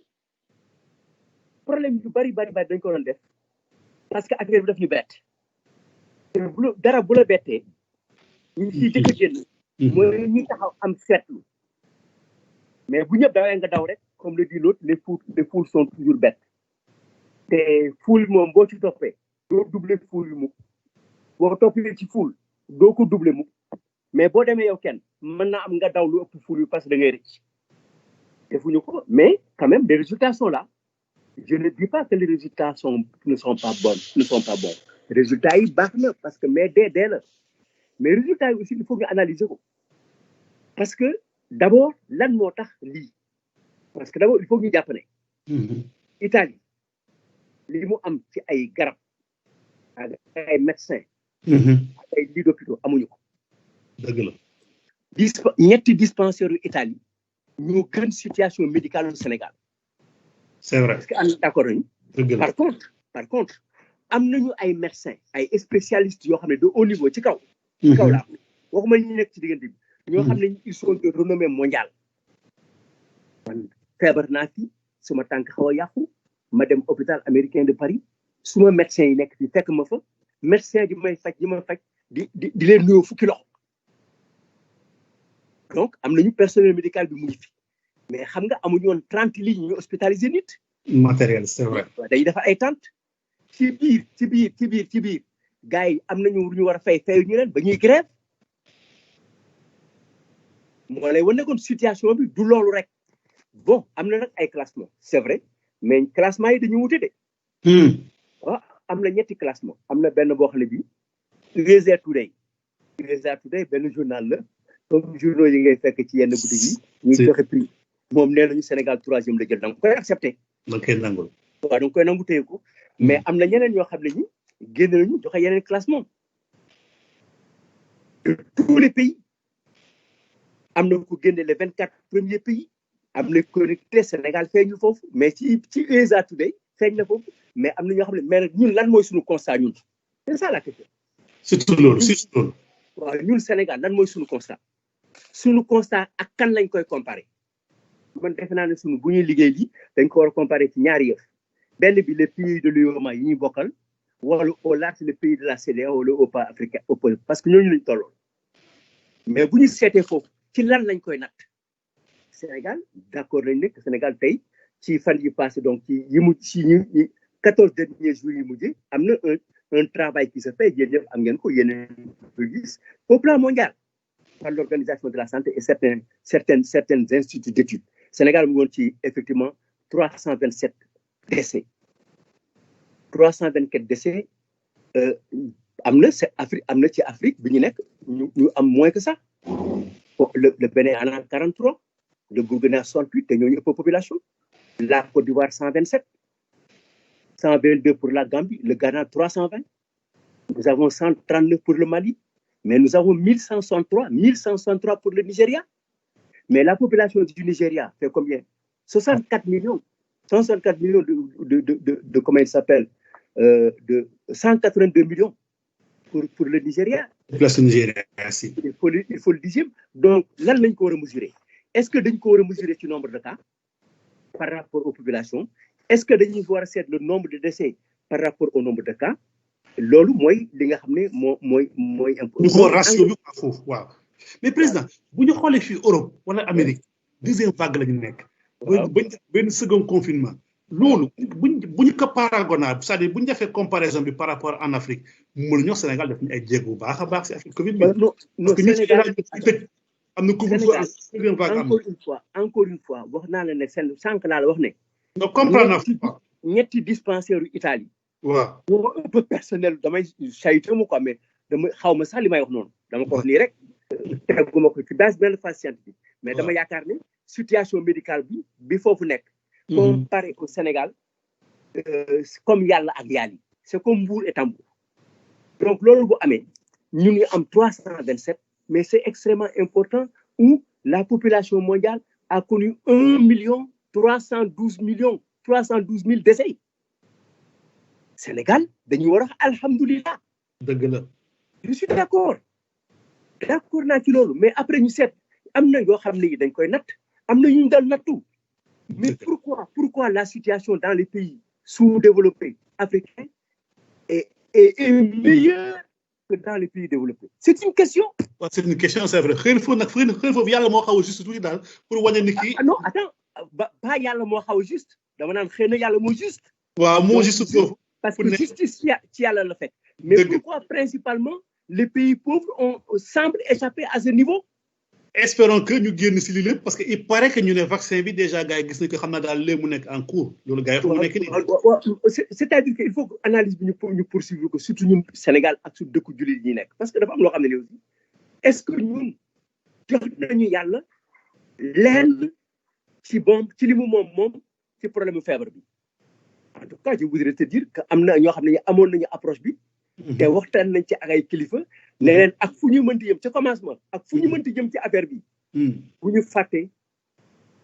problème yu bari dañ ko doon def parce que affaire bi daf ñu bett dara bu la bettee ñu ciy jëkk a génn mooy ñi taxaw am seetlu mais bu ñëpp dawee nga daw rek comme le dit l'autre les foules sont toujours bêtes te foule moom boo ci toppee doo doubler foule yu mukk boo toppee ci foule doo ko doubler mukk mais boo demee yow kenn mën naa am nga daw lu ëpp ful parce que da ngay rëcc defuñu ko mais quand même les résultats sont là je ne dis pas que les résultats ne sont pas bons résultats yi baax na parce que mais dee la mais résultats yi aussi il faut nga analyser ko parce que d'abord lan moo tax lii parce que d'abord il faut ñu jàpp ne Italie li mu am ci ay garab ak ay médecins ak ay lits d'hôpitaux amuñu ko dëgg la ñetti dispensaires yu Italie ñu gën situation médicale au Sénégal c'est vrai parce que am d'accord nañu dëgg la par contre am nañu ay médecins ay spécialistes yoo xam ne de haut niveau ci kaw la waxuma ñu nekk ci diggante bi ñoo xam ne ils sont de renommée mondiale man feebar naa fi suma tànk xaw a yàqu ma dem hôpital américain de Paris suma médecin yi nekk fi fekk ma fa médecin di may faj di leen nuyoo fukki loxo donc am nañu personnel médical bi mu ngi fi mais xam nga amuñu woon 30 lits ñu hospitalisé nit matériel c'est vrai dañuy defar ay tentes ci biir gars yi am nañu ñu war a fay ñu leen ba ñuy grève moo lay wane kon situation bi du loolu rek bon am na nag ay classement c'est vrai mais classement yi dañu wute de waaw am na ñetti classement am na benn boo xam ne bi USA Today benn journal la comme journaux yi ngay fekk ci yenn boutique yi ñuy joxe prix moom nee nañu Sénégal 3e la jël da nga koy accepté da nga koy nangul waaw da nga koy nangu téye ko mais am na ñeneen ñoo xam ne ñi génn nañu joxe yeneen classement de tous les pays am na ko génne les 24 premiers pays am na connecté Sénégal feeñu foofu mais ci USA Today feeñ na foofu mais am na ñoo xam ne mais ñun lan mooy suñu constat ñun c'est ça la question surtout loolu waaw ñun Sénégal lan mooy suñu constat ak kan lañ koy comparer man defe naa ne suñu bu ñuy liggéey li dañ ko war a comparer ci ñaari yëf benn bi les pays de l'UEMOA yi ñuy bokkal wala au large les pays de la CEDEAO wala au pas africain parce que ñooñu lañ tolloon mais bu ñu seetee foofu ci lan lañ koy natt Sénégal d'accord nañ ne que Sénégal tey ci fan yi passé donc ci yi mu ci ñi 14 derniers jours yi mujjee am na un travail qui se fait yéen ñëpp am ngeen ko yéen gis au plan mondial par l'Organisation de la santé et certains instituts d'études Sénégal mu ngi woon ci effectivement 327 décès 324 décès am na ci Afrique bi ñu nekk ñu am moins que ça le Bénin en a 43 le Burkina 68 te ñooñu ëpp population la Côte d'Ivoire 127 122 pour la Gambie le Ghana 320 nous avons 139 pour le Mali mais nous avons 1163 pour le Nigeria mais la population du Nigeria fait combien 64 millions 164 millions de comment il s'appelle de 182 millions pour le Nigeria. Population Nigeria, merci. Il faut le dixième. Donc, là, on peut mesurer. Est-ce que nous pouvons mesurer le nombre de cas par rapport aux populations? Est-ce que nous pouvons voir le nombre de décès par rapport au nombre de cas? Loolu mooy li nga xam ne mooy ñu ko ratio bi foofu waaw mais président bu ñu xoolee fii Europe wala Amérique deuxième vague la ñu nekk benn second confinement loolu bu ñu ko paragonal c'est-à-dire bu ñu defee comparaison bi par rapport en Afrique mënuñu wax Sénégal def ñu ay jéego bu baax a baax si Afrique Covid bi parce que ñu Sénégal am na couvre-feu deuxième vague am encore une fois wax naa la ne sànq laa la wax ne non comprendre naa ñetti dispensaires yu Italie waaw moo ëpp personnel damay saytu mu ko mais dama xaw ma sax li may wax noonu dama ko wax nii rek teguma ko ci base benn phase scientifique mais dama yaakaar ne situation médicale bi foofu nekk comparé au Sénégal comme yàlla ak yàlla c'est comme Mbour et Tambour donc loolu bu amee ñu ngi am 327 mais c'est extrêmement important où la population mondiale a connu 1,312,000 décès Sénégal dañu war a wax alhamdulilah. dëgg la. je suis d'accord naa ci loolu mais après ñu seet am na yoo xam ne yi dañ koy natt am na ñu dal nattu mais pourquoi la situation dans les pays sous-développés africains est meilleure que dans les pays développés c'est une question. waaw c'est une question c'est vrai xëy na foofu yàlla moo xaw a juste tuuti daal pour wane ni kii. non attends ba yàlla moo xaw a juste dama naan xëy na yàlla moo juste. waaw moo juste foofu. parce que justice ci yàlla la fekk mais pourquoi principalement les pays pauvres semblent échapper à ce niveau. Espérons que ñu génn si lii lépp parce que il paraît que ñu ne vaccin bi déjà gars yi gis nañ ko xam naa daal léegi mu nekk en cours loolu gars yi xam mu nekk nii. C'est-à-dire que il faut que analyse bi ñu poursuivre ko surtout ñun Sénégal ak su dëkku jullit ñi nekk parce que dafa am loo xam ne aussi est-ce que ñun jox nañu yàlla lenn ci li mu moom ci problème mu feebar bi. En tout cas je voudrais te dire que am na ñoo xam ne amoon nañu approche bi. te waxtaan nañ ci ak ay kilifa. ne leen ak fu ñu mënti jëm ca commencement ak fu ñu mënti jëm ci affaire bi. bu ñu fàtte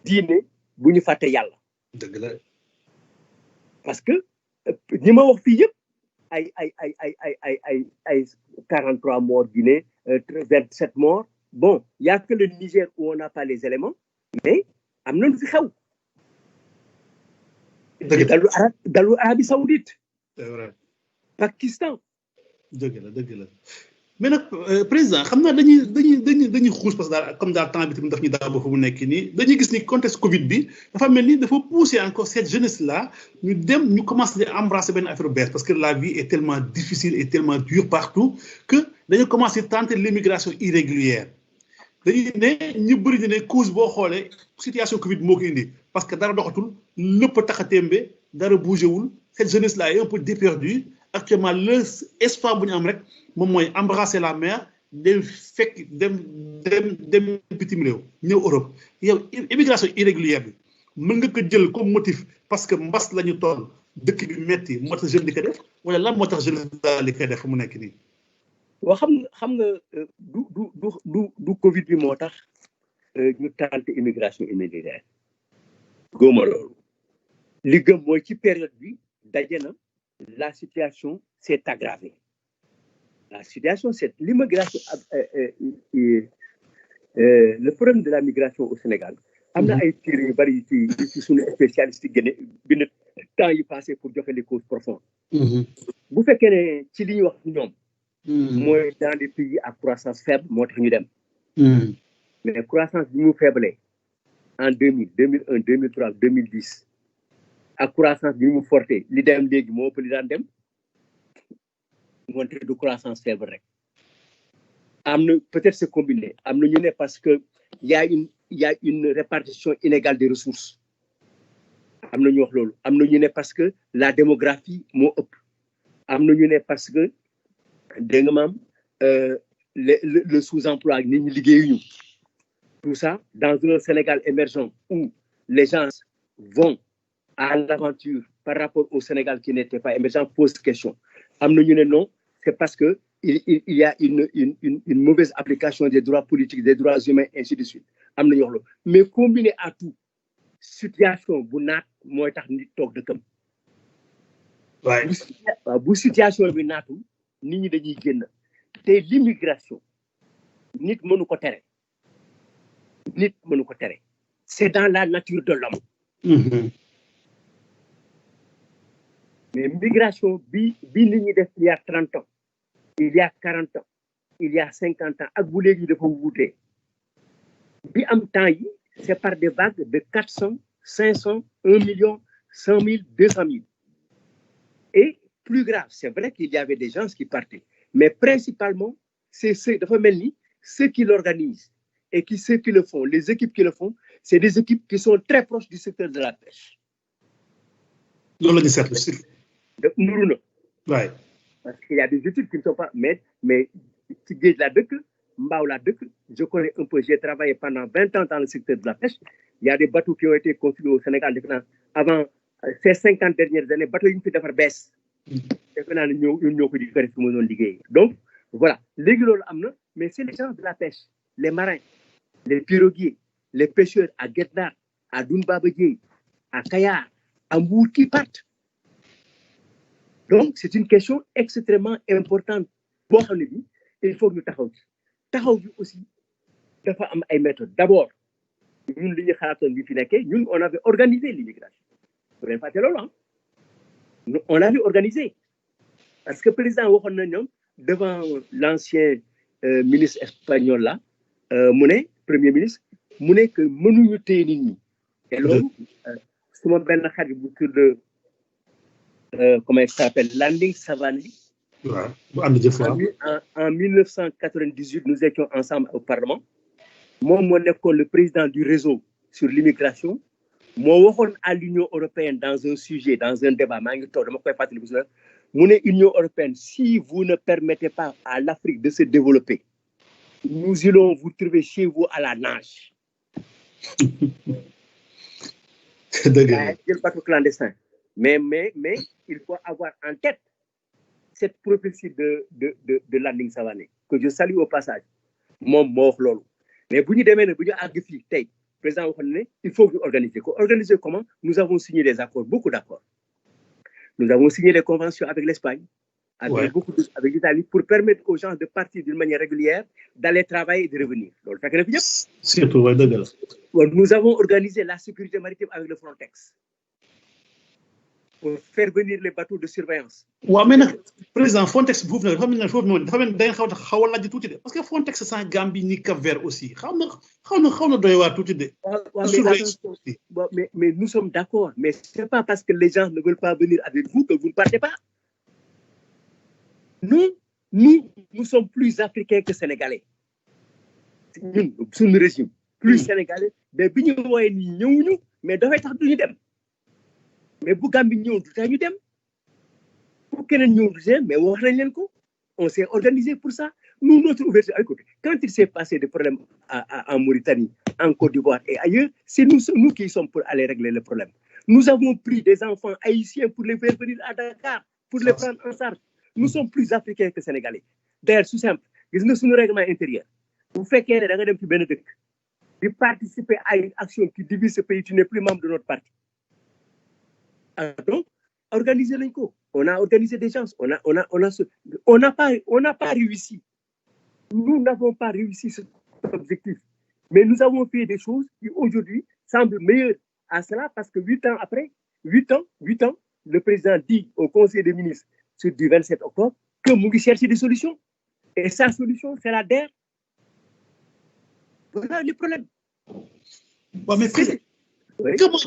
diine bu ñu fàtte yàlla. dëgg la. parce que ñi ma wax fii yëpp ay 43 morts Guinée 27 morts bon y a que le Niger où on n'a pas les éléments mais am na lu fi xew. dalu Arabie Saoudite. c'est vrai. Pakistan. dëgg la mais nag président xam naa dañuy xuus parce que daal comme daal temps bi tamit daf ñu daal ba fu mu nekk nii dañuy gis ni contexte Covid bi dafa mel ni dafa pousser encore cette jeunesse là ñu commencer di embrasser benn affaire bees parce que la vie est tellement difficile et tellement dure partout que dañu commencer tenter l'immigration irrégulière dañuy ne ñu bëri ne cause boo xoolee situation Covid moo ko indi parce que dara doxatul lépp tax a tembe dara bougé wul cette jeunesse là est un peu déperdue. Actuellement le espoir bu ñu am rek moom mooy embrasser la mer dem bitim réew ñëw Europe yow immigration irrégulière bi mën nga ko jël comme motif parce que mbas la ñu toll dëkk bi metti moo tax jeune di ko def wala lan moo tax jeune daal di koy def mu nekk nii. waaw xam nga du Covid bi moo tax ñu tenter immigration irrégulière góoma loolu li gëm mooy ci période bi daje na. La situation s'est aggravée. La situation, c'est l'immigration. Le problème de la migration au Sénégal. Il y a des spécialistes qui ont temps y passé pour dire les causes profondes. Vous faites que ci li ñu wax ñoom mooy dans des pays à croissance faible moo tax ñu dem. Mais croissance bi mu faible en 2000, 2001, 2003, 2010. ak croissance bi mu forte li dem léegi moo ëpp li daan dem moonte du croissance faible rek am na peut-être c'est combiné am na ñu ne parce que y a une répartition inégale des ressources am na ñu wax loolu am na ñu ne parce que la démographie moo ëpp am na ñu ne parce que dégg nga maam le sous-emploi nit ñi liggéeyuñu tout ça dans un Sénégal émergent où les gens vont à l'aventure par rapport au Sénégal qui n'était pas émergent pose question. Non, c'est parce que il y a une mauvaise application des droits politiques, des droits humains, ainsi de suite. Mais combiné à tout, situation bu naat mooy tax nit toog dëkkam. Bu situation bi naatul nit ñi dañuy génn te l'immigration nit mënu ko tere. C'est dans la nature de l'homme. Mais migration, il y a 30 ans, il y a 40 ans, il y a 50 ans, ak bu léegi dafa wuute. Bi am temps yi, c'est par des vagues de 400, 500, 1 million, 100 000, 200 000. Et plus grave, c'est vrai qu'il y avait des gens qui partaient, mais principalement, c'est ceux qui l'organisent et ceux qui le font, les équipes qui le font, c'est des équipes qui sont très proches du secteur de la pêche. Ouais. Parce qu'il y a des études qui ne sont pas, mais je connais un peu, j'ai travaillé pendant 20 ans dans le secteur de la pêche. Il y a des bateaux qui ont été construits au Sénégal avant ces 50 dernières années, bateaux qui ont fait baisse. Donc, voilà. Mais c'est les gens de la pêche, les marins, les piroguiers, les pêcheurs à Guetnar, à Dounbabadji, à Kayar, à Mbour qui partent. Donc, c'est une question extrêmement importante. Il faut que nous taxaw aussi dafa am ay méthodes. D'abord, nous, on avait organisé l'immigration. On l'avait organisé. Parce que le président devant l'ancien ministre espagnol là, premier ministre, que mënuñu téye nit ñi. Et loolu suma benn xarit bu tudd comment il s'appelle Landing Savané waaw bu ànd jëf waaw. En 1998, nous étions ensemble au Parlement. Moi, le président du réseau sur l'immigration. Moi, à l'Union européenne dans un sujet, dans un débat, Union européenne, si vous ne permettez pas à l'Afrique de se développer, nous allons vous trouver chez vous à la nage. C'est le bateau clandestin. Mais il faut avoir en tête cette prophétie de Landing Savané, que je salue au passage. Mon mort lolo. Mais pour nous demander, pour nous agrifier, président, il faut organiser. Organiser comment? Nous avons signé des accords, beaucoup d'accords. Nous avons signé des conventions avec l'Espagne, avec avec l'Italie, pour permettre aux gens de partir d'une manière régulière, d'aller travailler et de revenir. Nous avons organisé la sécurité maritime avec le Frontex pour faire venir les bateaux de surveillance. Oui, mais président Frontex, parce que Frontex, c'est un Gambie ni Cap-Vert aussi. Mais nous sommes d'accord. Mais ce n'est pas parce que les gens ne veulent pas venir avec vous que vous ne partez pas. Nous sommes plus africains que sénégalais. Nous, sous le régime, plus sénégalais. Mais nous mais bu Gambie ñëw du tax ñu dem pour keneen ñëw du dem mais wax nañ leen ko on s'est organisé pour ça nous notre ouverture à côté quand il s'est passé des problèmes en Mauritanie en Côte d'Ivoire et ailleurs c'est nous qui sommes pour aller régler le problème nous avons pris des enfants haïtiens pour les faire venir à Dakar pour les prendre en charge nous sommes plus africains que sénégalais d'ailleurs tout simple gis nga suñu règlement intérieur bu fekkee ne da nga dem ci benn dëkk di participer à une action qui divise ce pays tu n'es plus membre de notre parti. Donc, organiser l'inco. On a organisé des gens. On n'a pas réussi. Nous n'avons pas réussi cet objectif. Mais nous avons fait des choses qui aujourd'hui semblent meilleures à cela parce que 8 ans après, 8 ans, le président dit au Conseil des ministres du 27 octobre que nous cherchons des solutions. Et sa solution, c'est la DER. Voilà le problème. Bon, mais Comment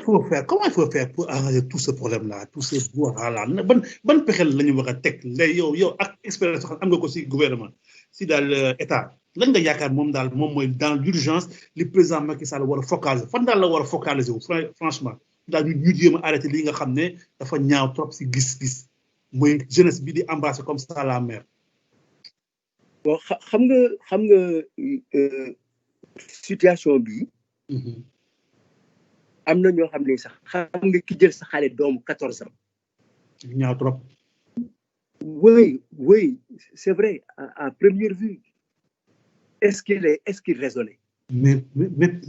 il faut faire pour arranger tout ce problème-là, tous ces bois-là? Bonne période, là, nous avons yo, expérience, am aussi gouvernement, si dans l'État, là, nous avons dans l'urgence, le président Macky Sall doit focaliser. Fan dans la focaliser, franchement, dans ñu jéem arrêter li nga xamné dafa ñaaw trop ci gis-gis. Moy jeunesse bi di embrasser comme ça la mer. Bon, xam nga situation bi. am na ñoo xam ne sax xam nga ki jël sa xale doomu 14 ans. ñaaw trop. Oui, c'est vrai à première vue. Est-ce qu'il raisonnait? Mais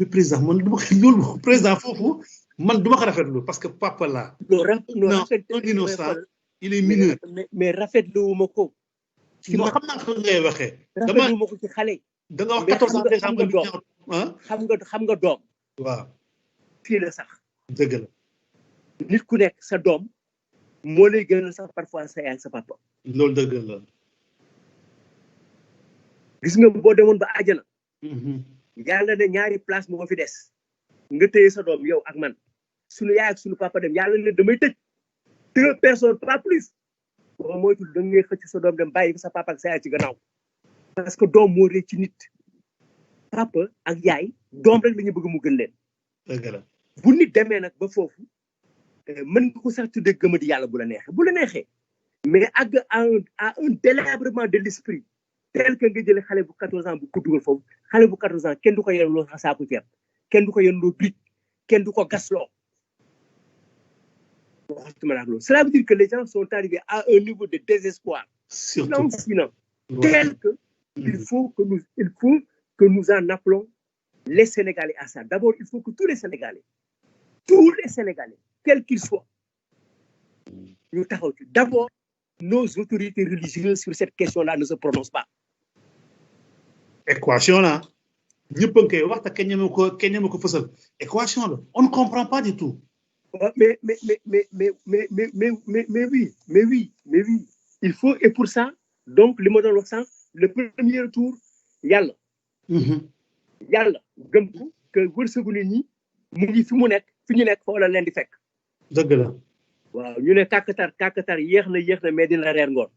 président man duma ko loolu président foofu man duma ko rafetlu parce que papa là. non un innocent il est mineur. mais rafetlu wu ma ko. non xam naa ko ngay waxee. rafetlu wu ma ko ci xale. da nga wax 14 ans déjà xam nga doom. waaw. fii la sax. dëgg la. nit ku nekk sa doom moo lay gënal sax parfois sa yaay sa papa. loolu dëgg la. gis nga boo demoon ba àjjana. yàlla ne ñaari place moo fi des. nga téye sa doom yow ak man sunu yaay ak sunu papa dem yàlla ne damay tëj 2 personnes pas plus. boo moytul da ngay xëcc sa doom dem bàyyi sa papa ak sa yaay ci gannaaw. parce que doom moo rëy ci nit. papa ak yaay doom rek la ñu bëgg mu gën leen. dëgg la. bu nit demee nag ba foofu mën nga ko sax tuddee gëm di yàlla bu la neexee mais àgg à un délabrement de l'esprit tel que nga jëlee xale bu 14 ans bu ko dugal foofu xale bu 14 ans kenn du ko yenloo saaku ceeb kenn du ko yenloo brique kenn du ko gasloo. Cela veut dire que les gens sont arrivés à un niveau de désespoir lancinant tel que il faut que nous en appelons les Sénégalais à ça. D'abord, il faut que tous les Sénégalais, quels qu'ils soient, nous taxaw ci. D'abord, nos autorités religieuses sur cette question-là ne se prononcent pas. Équation là, ñëpp a ngi koy wax te kenn ñeme ko fësal. Équation là, on ne comprend pas du tout. Mais oui. Il faut, et pour ça, donc, le mot le premier tour, yàlla. Yàlla gëm ko que wërsëgu nit ñi mu ngi fi ñu nekk fa la leen di fekk. dëgg la. waaw ñu ne kàkkatar yéex na mais dina reer ngoon.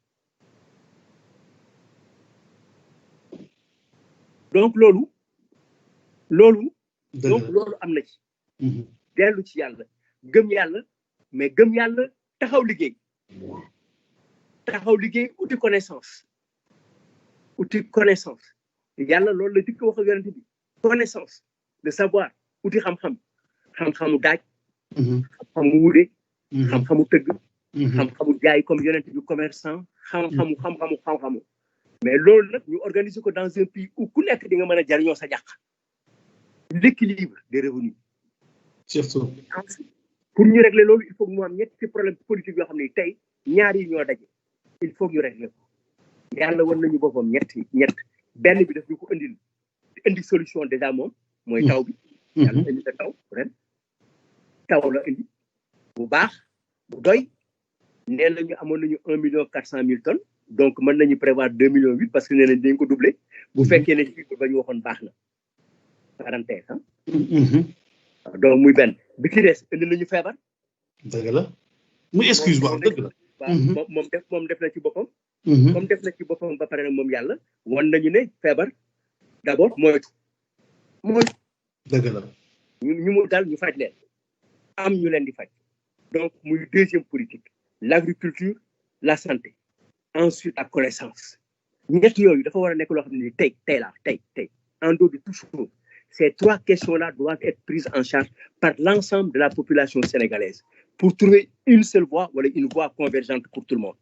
donc loolu dëgg donc la. loolu am na ci dellu ci yàlla gëm yàlla mais gëm yàlla taxaw liggéey uti connaissance yàlla loolu la dikk wax ak yonent bi connaissance de savoir uti xam-xamu daaj xam-xamu wude xam-xamu tëgg xam-xamu jaay comme yonent bi commerçant xam-xamu mais loolu nag ñu organiser ko dans un pays où ku nekk di nga mën a jariñoo sa jàq l'équilibre des revenus surtout pour ñu régler loolu il faut que mu am ñetti problème politique yoo xam ne tey ñaar yi ñoo daje il faut que ñu régler ko yàlla wan nañu boppam ñett benn bi daf ñu ko indi solution déjà moom mooy taw bi yàlla indi la taw ren taw la indi bu baax bu doy nee nañu amoon nañu 1,4 million tonnes donc mën nañu prévoir 2,8 millions parce que nee nañ dañ ko doubler bu fekkee ne chiffre ba ñu waxoon baax na parenthèse donc muy benn bi ci des indi nañu feebar dëgg la muy excuse bu am dëgg la waaw moom def na ci boppam comme def na ci boppam ba pare nag moom yàlla wan nañu ne feebar d'abord moytu dëgg la ñu mu dal ñu faj leen am ñu leen di faj donc muy deuxième politique l'agriculture la santé ensuite la connaissance ñett yooyu dafa war a nekk loo xam ne tey en dehors de tout chose ces trois questions-là doivent être prises en charge par l'ensemble de la population sénégalaise pour trouver une seule voie wala une voie convergente pour tout le monde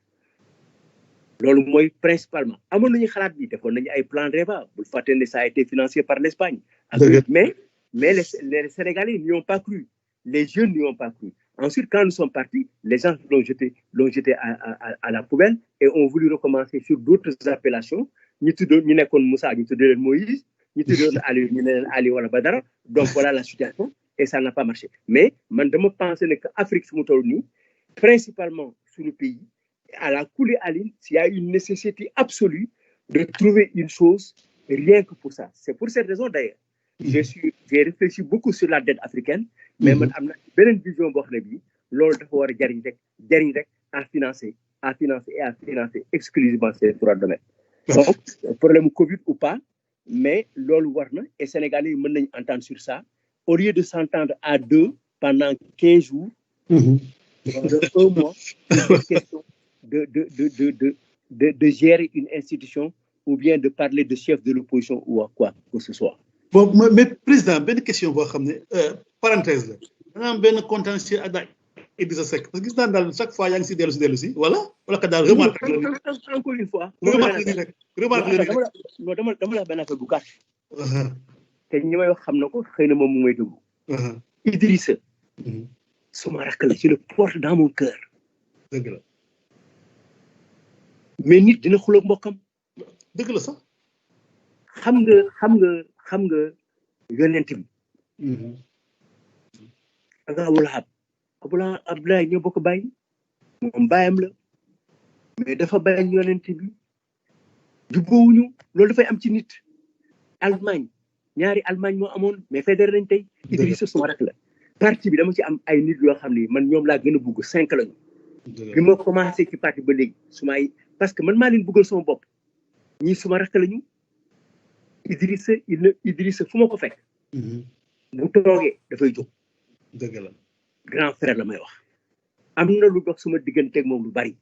loolu mooy principalement amoon nañu xalaat bi defoon nañu ay plan REVA bul fàtte ne ça a été financé par l'Espagne mais les Sénégalais n'y ont pas cru les jeunes n'y ont pas cru ensuite quand nous sommes partis les gens l'ont jeté à la poubelle et ont voulu recommencer sur d'autres appellations ñu nekkoon Moussa ñu tuddee leen Moïse ñu tuddoon Ali ñu ne leen Ali wala Badara donc voilà la situation et ça n'a pas marché mais man dama pensé ne que Afrique fi mu toll nii principalement sur le pays à la coulée aline s'il y a une nécessité absolue de trouver une chose rien que pour ça c'est pour cette raison d'ailleurs j'ai réfléchi beaucoup sur la dette africaine mais man am na beneen vision boo xam ne bii loolu dafa war a jariñ rek à financer exclusivement ces trois domaines donc problème Covid ou pas mais loolu war na et Sénégalais yi mën nañu entendre sur ça au lieu de s'entendre à deux pendant 15 jours pendant un mois une question de gérer une institution ou bien de parler de chef de l'opposition ou à quoi que ce soit bon mais président benn question boo xam ne parenthèse la da nga am benn contentieux ak daal Idrissa Seck parce que gis naa daal chaque fois yaa ngi si dellu si wala que daal remarque encore une fois remarque dama la benn affaire bu gàtt te ñi may wax xam na ko xëy na moom mu may déglu Idrissa suma rakk la je le porte dans mon cœur dëgg la mais nit dina xuloo mbokkam dëgg la sax xam nga yonent bi ak Abdoulaye ñoo bokk bàyyi moom bàyyam la mais dafa bàyyi yonent bi jubboowuñu loolu dafay am ci nit ñaari Allemagne moo amoon mais fédéré nañ tey Idrissa suma rek la parti bi dama ci am ay nit yoo xam ne man ñoom laa gën a bugg 5 lañu bi ma commencé ci parti ba léegi parce que man maa leen buggal sama bopp ñii suma rek lañu Idrissa fu ma ko fekk bu toogee dafay jóg dëgg la grand frère la may wax am na lu dox suma digganteeg moom lu bari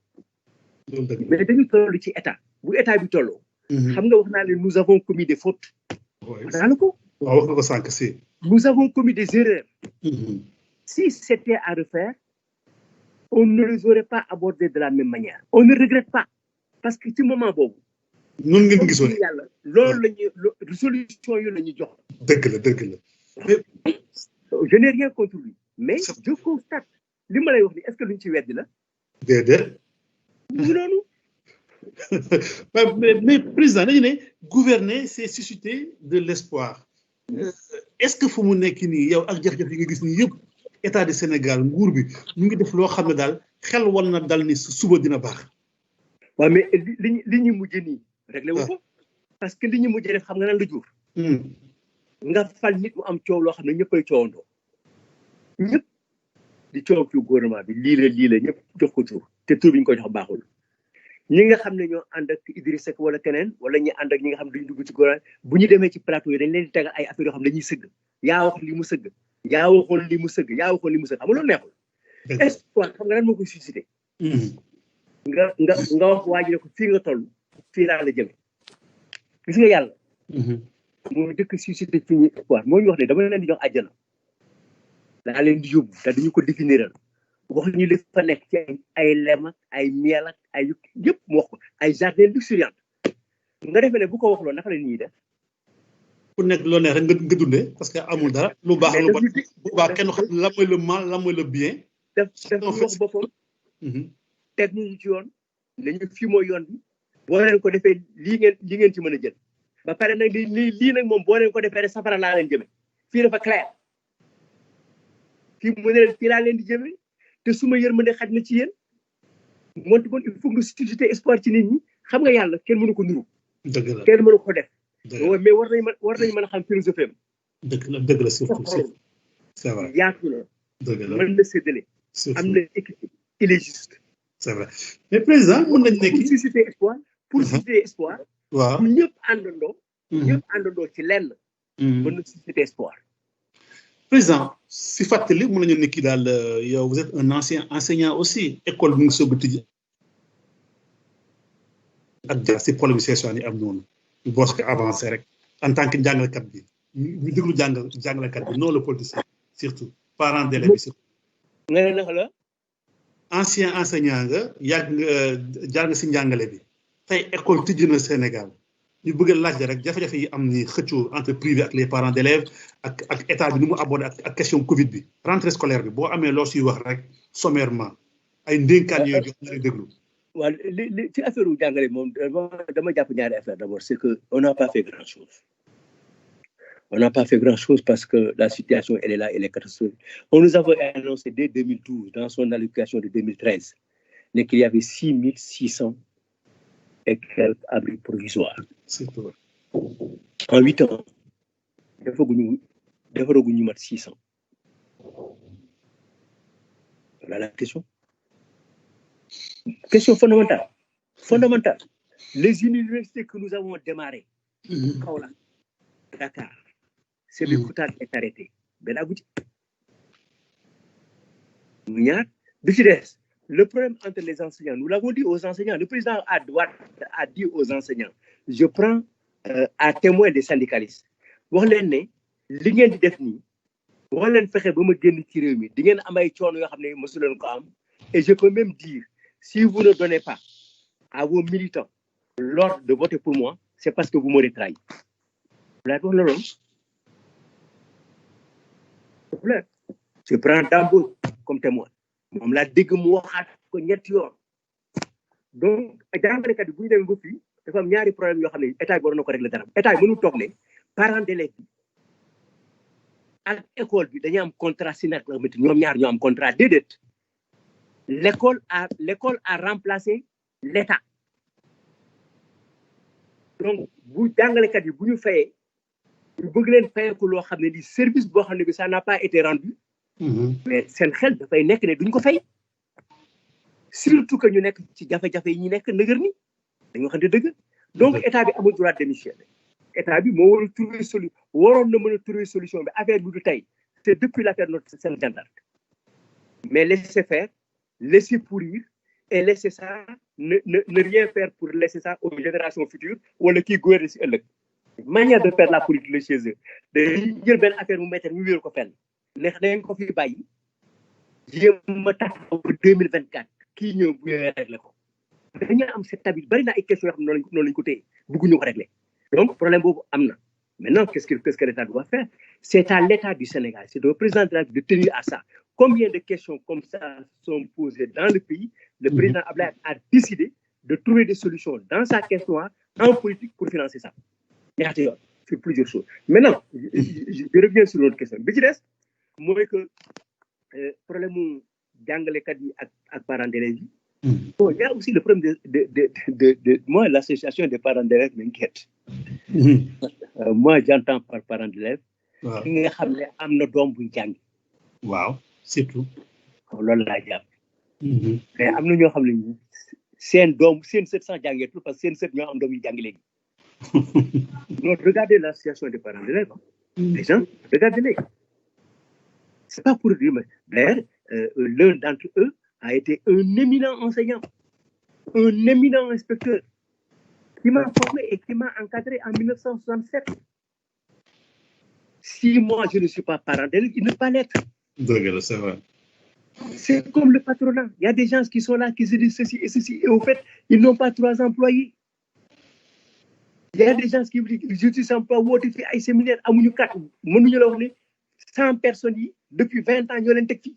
mais dañu toll ci état bu état bi tolloo xam nga wax naa leen nous avons commis des fautes wax naa la ko waaw wax nga ko sànq si nous avons commis des erreurs si c'était à refaire on ne les aurait pas abordés de la même manière on ne regrette pas parce que ci moment boobu noonu ngeen gisoon yàlla loolu lañu solution yu la ñu jox dëgg la je n'ai rien contre lui mais je constate li ma lay wax ni est-ce que luñ ci weddi la déedéet mu noonu mais président dañu ne gouverner c'est susciter de l'espoir est-ce que fu mu nekk nii yow ak jafe-jafe yi nga gis nii yëpp état du Sénégal nguur bi ñu ngi def loo xam ne daal xel war na dal ni suba dina baax waaw mais li ñu mujj nii réglé wu ko parce que li ñu mujj def xam nga nan la jur nga fal nit mu am coow loo xam ne ñëppay coowandoo ñëpp di coow ci gouvernement bi lii la ñëpp jox ko tur te tur bi ñu ko jox baaxul ñi nga xam ne ñoo ànd ak Idriss Seck wala keneen wala ñi ànd ak ñi nga xam ne duñ dugg ci góor bu ñu demee ci plateau yi dañ leen di tegal ay affaires yoo xam ne dañuy sëgg yaa wax li mu sëgg yaa waxoon li mu sëgg yaa waxoon li mu sëgg xam nga loolu neexul espoir xam nga lan moo koy suscité nga wax waa ji ne ko fii nga toll fii laa la jëme gis nga yàlla mooy dëkk suscité fi ñu espoir moo ñu wax ne dama leen di jox àjjana daa leen di yóbbu te dañu ko définiral wax ñu li fa nekk ci ay lem ak ay miel ak ay yëpp mu wax ko ay jardin luxuriant nga defee ne bu ko wax loolu naka la ñuy def ku nekk loo neex rek nga dundee parce que amul dara lu baax lu bon bu baax kenn xam la mooy le mal la mooy le bien def wax boppam teg ñu ci yoon lañu fii mooy yoon bi boo leen ko defee li ngeen ci mën a jël ba pare nag lii nag moom boo leen ko defee rek safara laa leen jëme fii dafa clair fii mu ne leen fii laa leen di jëme te suma yërmande xaj na ci yéen moonte bon il faut que susciter espoir ci nit ñi xam nga yàlla kenn mënu ko nuru dëgg la kenn mënu ko def mais war nañ mën a xam philosophie am dëgg la surtout c'est vrai yaatu na dëgg la mën na séddale am na équité il est juste c'est vrai mais président mën nañ nekk pour susciter espoir waaw ñëpp àndandoo ci lenn mën na susciter espoir président si fàttali mën nañu ne kii daal yow vous êtes un ancien enseignant aussi école bu ngi soog a tijji ak jaar si problème situation yi am noonu ñu boos ko avancé rek en tant que jàngalekat bi ñu déglu jàngalekat bi non le politicien surtout parents d'élèves bi surtout nga ne naka la ancien enseignant nga yàgg nga jaar nga si njàngale bi tey école tijji na Sénégal ñu bëgg a laaj rek jafe-jafe yi am ni xëccoo entre privé ak les parents d'élèves ak état bi nu mu abordé ak question Covid bi rentrée scolaire bi boo amee loo siy wax rek sommairement ay ndénkaan yooyu jox ñu déglu. waaw li ci affaire u jàngale moom dama jàpp ñaari affaire d'abord c'est que on n'a pas fait grand chose. On n'a pas fait grand chose parce que la situation elle est là, elle est catastrophique. On nous avait annoncé dès 2012 dans son allocution de 2013 qu'il y avait 6600 et quelques abris provisoires. C'est vrai. En 8 ans, il faut que nous 600. Voilà la question. Question fondamentale. Fondamentale. Les universités que nous avons démarrées, Kaolack, Dakar, Sébikotane est arrêté. Le problème entre les enseignants, nous l'avons dit aux enseignants, le président a dit aux enseignants, je prends à témoin des syndicalistes. Wax leen ne li ngeen di def nii wax leen fexe ba ma génn ci réew mi di ngeen am ay coono yoo xam ne mosu leen ko am et je peux même dire si vous ne donnez pas à vos militants l'ordre de voter pour moi c'est parce que vous m'aurez trahi. Je prends Dambo comme témoin moom laa dégg mu waxaat ko ñetti yoon donc jàngalekat yi bu ñu demee ba fii dafa am ñaari problème yoo xam ne état bi war na ko régler dara état bi mënul toog ne parents d'élèves bi ak école bi dañuy am contrat syndical ñoom ñaar ñoo am contrat déedéet l'école a remplacé l'état donc bu jàngalekat yi bu ñu fayee ñu bëgg leen fayee ko loo xam ne di service boo xam ne bi ça n'a pas été rendu mais seen xel dafay nekk ne duñ ko fay surtout que ñu nekk ci jafe-jafe yi ñu nekk nëgër ni dañu waxante dëgg donc état bi amul droit de démissionner état bi moo war a trouver solution waroon na mën a trouver solution bi affaire bi du tey c'est depuis l'affaire notre Sen Jeanne d'Arc mais laisser faire laisser pourrir et laisser ça ne rien faire pour laisser ça aux générations futures wala kii gouverner si ëllëg manière de faire la politique la chez eux dañuy jël benn affaire mu mettre ñu wéeru ko fenn neex nañ ko fi bàyyi jéem a tax ba 2024 kii ñëw bu ñëwee régler ko dañu am cette habitude bari na ay questions yoo xam ne noonu lañu ko téye bëgguñu ko régler donc problème boobu am na maintenant qu'est-ce que l'État doit faire c'est à l'État du Sénégal c'est au président de la République de tenir à ça combien de questions comme ça sont posées dans le pays le président Abdoulaye a décidé de trouver des solutions dans sa question en politique pour financer ça ñaata yoon sur plusieurs choses maintenant je reviens sur l'autre question bi ci des mooy que problème mu jàngalekat yi ak parents d'élèves yi bon il y a aussi le problème de moi l'association des parents d'élèves m'inquiète moi j'entends par parents d'élèves ki nga xam ne am na doom buy jàngi waaw surtout loolu laa jàpp mais am na ñoo xam ne seen doom seen sët sans jàngeetul parce que seen sët ñoo am doom yu jàng léegi. Donc regardez la situation des parents d'élèves. Les gens, regardez-les. C'est pas pour dire, mais d'ailleurs, l'un d'entre eux a été un éminent enseignant, un éminent inspecteur qui m'a formé et qui m'a encadré en 1967. Si moi je ne suis pas parent d'élève, il ne peut pas l'être. C'est vrai. C'est comme le patronat. Il y a des gens qui sont là, qui se disent ceci et ceci, et au fait, ils n'ont pas 3 employés. Il y a des gens qui vous disent, je suis sans emploi, je fais un séminaire, amuñu 4, mënuñu la wax ne 100 personnes yi, depuis 20 ans, ñoo leen teg fii.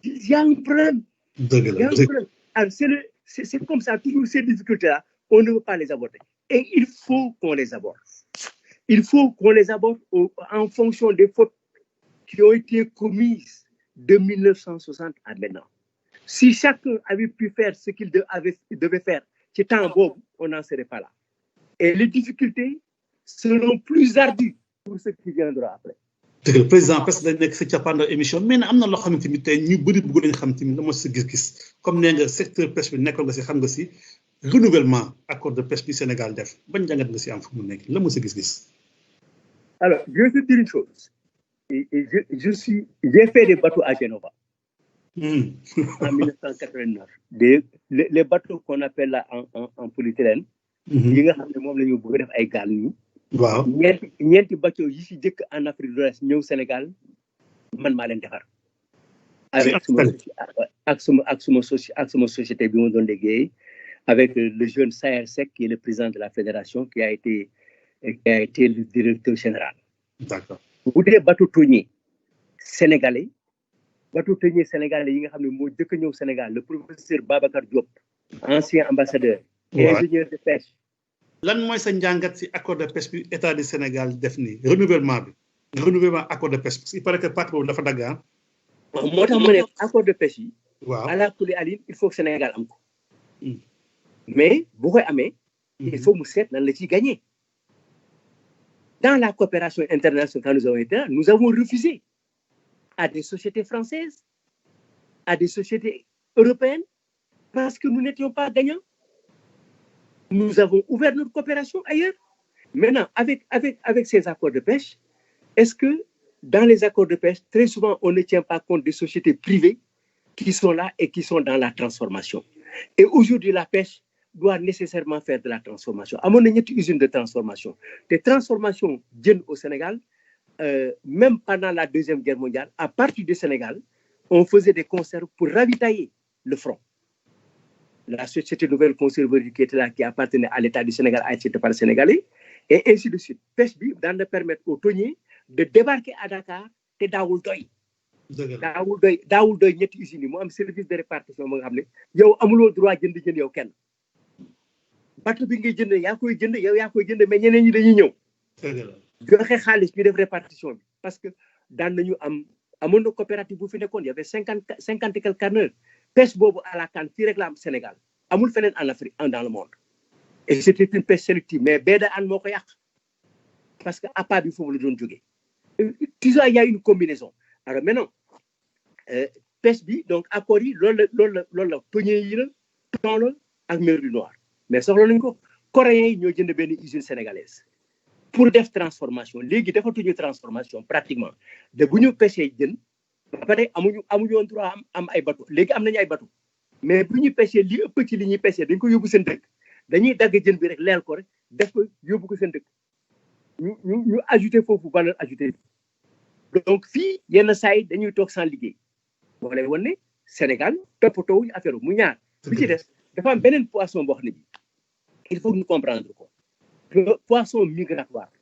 Il y a un problème. Il y a un problème. Alors, c'est comme ça, toujours ces difficultés-là, on ne veut pas les aborder. Et il faut qu'on les aborde. Il faut qu'on les aborde en fonction des fautes qui ont été commises de 1960 à maintenant. Si chacun avait pu faire ce qu'il devait faire, c'est temps bon, on n'en serait pas là. Et les difficultés seront plus ardues pour ceux qui viendront après. Le président parce que dañ nekk sa cappaandaw émission mais am na loo xamante ni tey ñu bëri bëgg nañ xam tamit la moo si gis-gis comme nee nga secteur pêche bi nekkoon nga si xam nga si renouvellement accord de pêche bi Sénégal def bañ jàngat nga si am fu mu nekk la moo si gis-gis. Alors je vais te dire une chose. J'ai fait des bateaux à Genova en 1989. Les bateaux qu'on appelle là en polyéthylène. yi nga xam ne moom la ñu bëgg def ay gaal nii. waaw ñeenti bateau yi si jëkk en Afrique de l'Ouest ñëw Sénégal man maa leen defar. avec suma société bi ma doon liggéey avec le jeune Saher Seck qui est le président de la fédération qui a été le directeur général. D'accord. bu dee bateau thonier sénégalais yi nga xam ne moo jëkk ñëw Sénégal le professeur Babacar Diop ancien ambassadeur et ingénieur de pêche. lan mooy sa njàngat si accord de pêche bi état du Sénégal def nii renouvellement accord de pêche parce que il paraît que partie boobu dafa dagg moo tax ma ne accord de pêche yi. waaw ala kulli aline il faut que Sénégal am ko. mais bu koy amee. il faut mu seet nan la ciy gagner. Dans la coopération internationale quand nous avons été là, nous avons refusé à des sociétés françaises, à des sociétés européennes, parce que nous n'étions pas gagnants. Nous avons ouvert notre coopération ailleurs. Maintenant, avec ces accords de pêche, est-ce que dans les accords de pêche, très souvent, on ne tient pas compte des sociétés privées qui sont là et qui sont dans la transformation. Et aujourd'hui, la pêche doit nécessairement faire de la transformation. Amoon na ñetti usine de transformation. Des transformations jën au Sénégal, même pendant la Deuxième Guerre mondiale, à partir du Sénégal, on faisait des conserves pour ravitailler le front. La société Nouvelle Conserverie qui était là, qui appartenait à l'État du Sénégal, a été par les Sénégalais, et ainsi de suite. Pêche bi daan na permettre aux thoniers de débarquer à Dakar te daawul doy. daawul doy ñetti usines yi mu am service de répartition ba nga xam ne yow amuloo droit jënd yow kenn. bateau bi ngay jënd yaa koy jënd mais ñeneen ñi dañuy ñëw. joxe xaalis ñu def répartition bi parce que daan nañu amoon na coopérative bu fi nekkoon y avait 50 et quelques canneurs. Pêche boobu à la canne fii rek la am Sénégal amul feneen en Afrique dans le monde et c'était une pêche sélective mais baie de Hann moo ko yàq parce que appât bi foofu la doon jógee tu vois il y a une combinaison alors maintenant pêche bi donc accords yi loolu la thonier yi la thon la ak mer du Noir mais soxla nañu ko coréens yi ñoo jënd benn usine sénégalaise pour def transformation léegi defatuñu transformation pratiquement de bu ñu pêché jën ba pare amuñu woon droit am ay bateau léegi am nañu ay bateau mais bu ñu pêché li ëpp ci li ñuy pêché dañ ko yóbbu seen dëkk dañuy dagg jën bi rek leel ko rek def ko yóbbu ko seen dëkk ñu ajouté foofu valeur ajoutée donc fii yenn saa yi dañuy toog sans liggéey boo lay wan ne Sénégal toppatoo wuñu affaire mu ñaar bi ci des dafa am beneen poisson boo xam ne bi il faut ñu comprendre ko poisson migratoire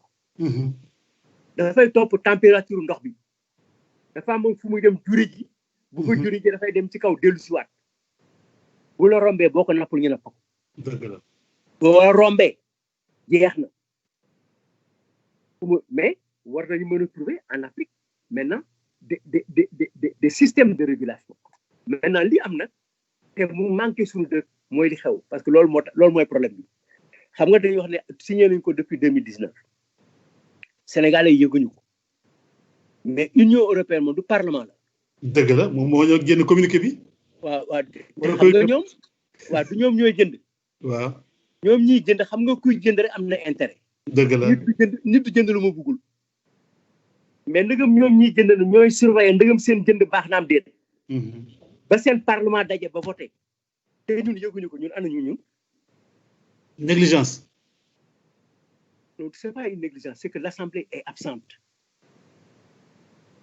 dafay topp température ndox bi dafa am fu muy dem juri ji bu ko juri ji dafay dem ci kaw dellu si waat bu la rombee boo ko nappul ñu napp ko boo rombee jeex na mais war nañu mën a trouver en Afrique maintenant des systèmes de régulation maintenant li am nag te mu manqué suñu dëkk mooy li xew parce que loolu mooy problème bi xam nga dañuy wax ne signé nañu ko depuis 2019 Sénégalais yi yëguñu ko mais Union européenne moom du parlement la. dëgg la moom moo ñoo génn communiqué bi. waaw xam nga ñoom waaw du ñoom ñooy jënd. waaw ñoom ñiy jënd xam nga kuy jënd rek am na intérêt. dëgg la nit du jënd lu ma bëggul. mais ndëgam ñoom ñiy jënd na ñooy surveiller ndëgam seen jënd baax na am déet. ba seen parlement daje ba voté. te ñun yëguñu ko ñun ana ñu ñun. négligence. donc c'est pas une négligence c'est que l'Assemblée est absente.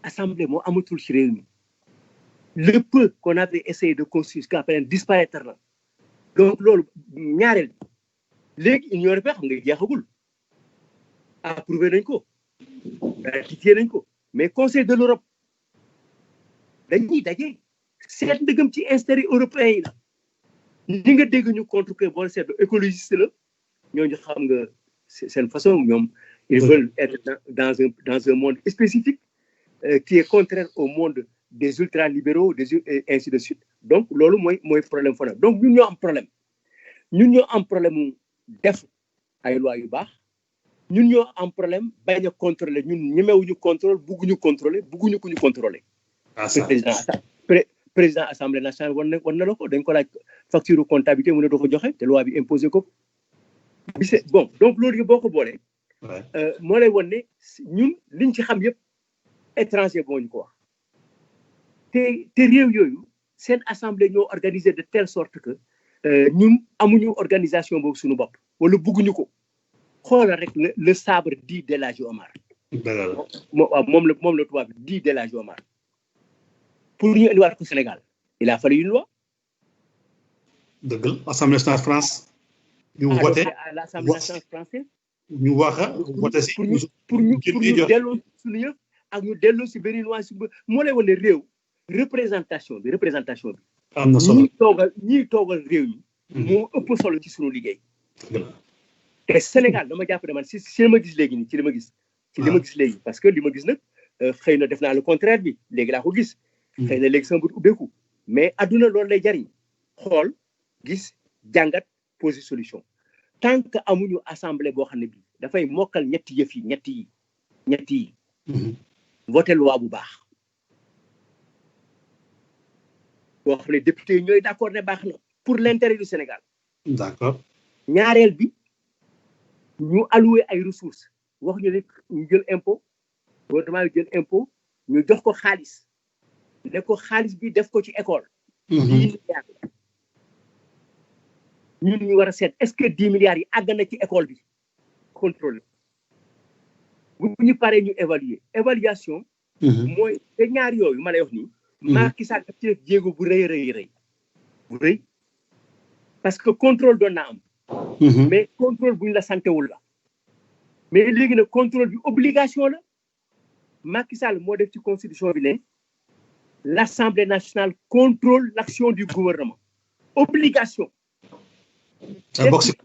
Assemblée moo amatul ci réew mi. Le peu qu'on avait essayé de construire jusqu'à présent disparaître na. donc loolu ñaareel léegi Union européenne xam nga jeexagul. approuvé nañ ko. ratifié nañ ko. mais Conseil de l'Europe dañuy daje. seet ndëgam ci intérêt européen yi la. li nga dégg ñu contre que boo seet écologiste la ñooñu xam nga seen façon ñoom ils veulent être dans un monde spécifique qui est contraire au monde des ultralibéraux et ainsi de suite donc loolu mooy problème fana donc ñun ñoo am problème def ay loi yu baax ñun ñoo am problème bañ a contrôler ñun ñemewuñu contrôle bugguñu contrôler bugguñu ku ñu contrôler président assemblée nationale war na la ko dañ ko laaj facture comptabilité mu ne doo ko joxe te loi bi imposé ko bon donc loolu yëpp boo ko boolee moo lay wan ne ñun liñ ci xam yëpp étranger boo ñu ko wax te réew yooyu seen assemblée ñoo organisé de telle sorte que ñun amuñu organisation boobu suñu bopp wala bugguñu ko xoolal rek le sabre dit d'El Hadji Omar moom la tubaab bi dit d'El Hadji Omar pour ñu indiwaat ko Sénégal il a fallu une loi. dëgg la Assemblée nationale France. ñu voté à l'Assemblée nationale française. ñu wax voté si. pour ñu delloo suñu yëf ak ñu delloo si benn loi si moo lay wane réew. représentation bi. am na solo ñiy toogal réew mi. moo ëpp solo ci suñu liggéey. te Sénégal dama jàpp ne man si li ma gis léegi nii ci li ma gis. ci li ma gis léegi parce que li ma gis nag xëy na def naa le contraire bi léegi laa ko gis. xëy na léegi sama bët ubbeeku mais adduna loolu lay jariñ xool gis jàngat poser solution tant que amuñu assemblée boo xam ne bii dafay mokkal ñetti yëf yi ñett yi voté loi bu baax boo xam ne député yi ñooy d'accord ne baax na pour l'intérêt du Sénégal. d'accord. ñaareel bi ñu alloué ay ressources wax ñu rek ñu jël impôt gouvernement bi jël impôt ñu jox ko xaalis ne ko xaalis bi def ko ci école. 10 milliards ñun ñu war a seet est-ce que 10 milliards yi àgg na ci école bi contrôle bu ñu paree ñu évaluation. mooy te ñaar yooyu ma lay wax nii. Macky Sall daf ci def jéego bu rëy parce que contrôle doon na am. mais contrôle bu ñu la santewul la. mais léegi nag contrôle bi obligation la Macky Sall moo def ci constitution bi ne l'Assemblée nationale contrôle l'action du gouvernement. Obligation.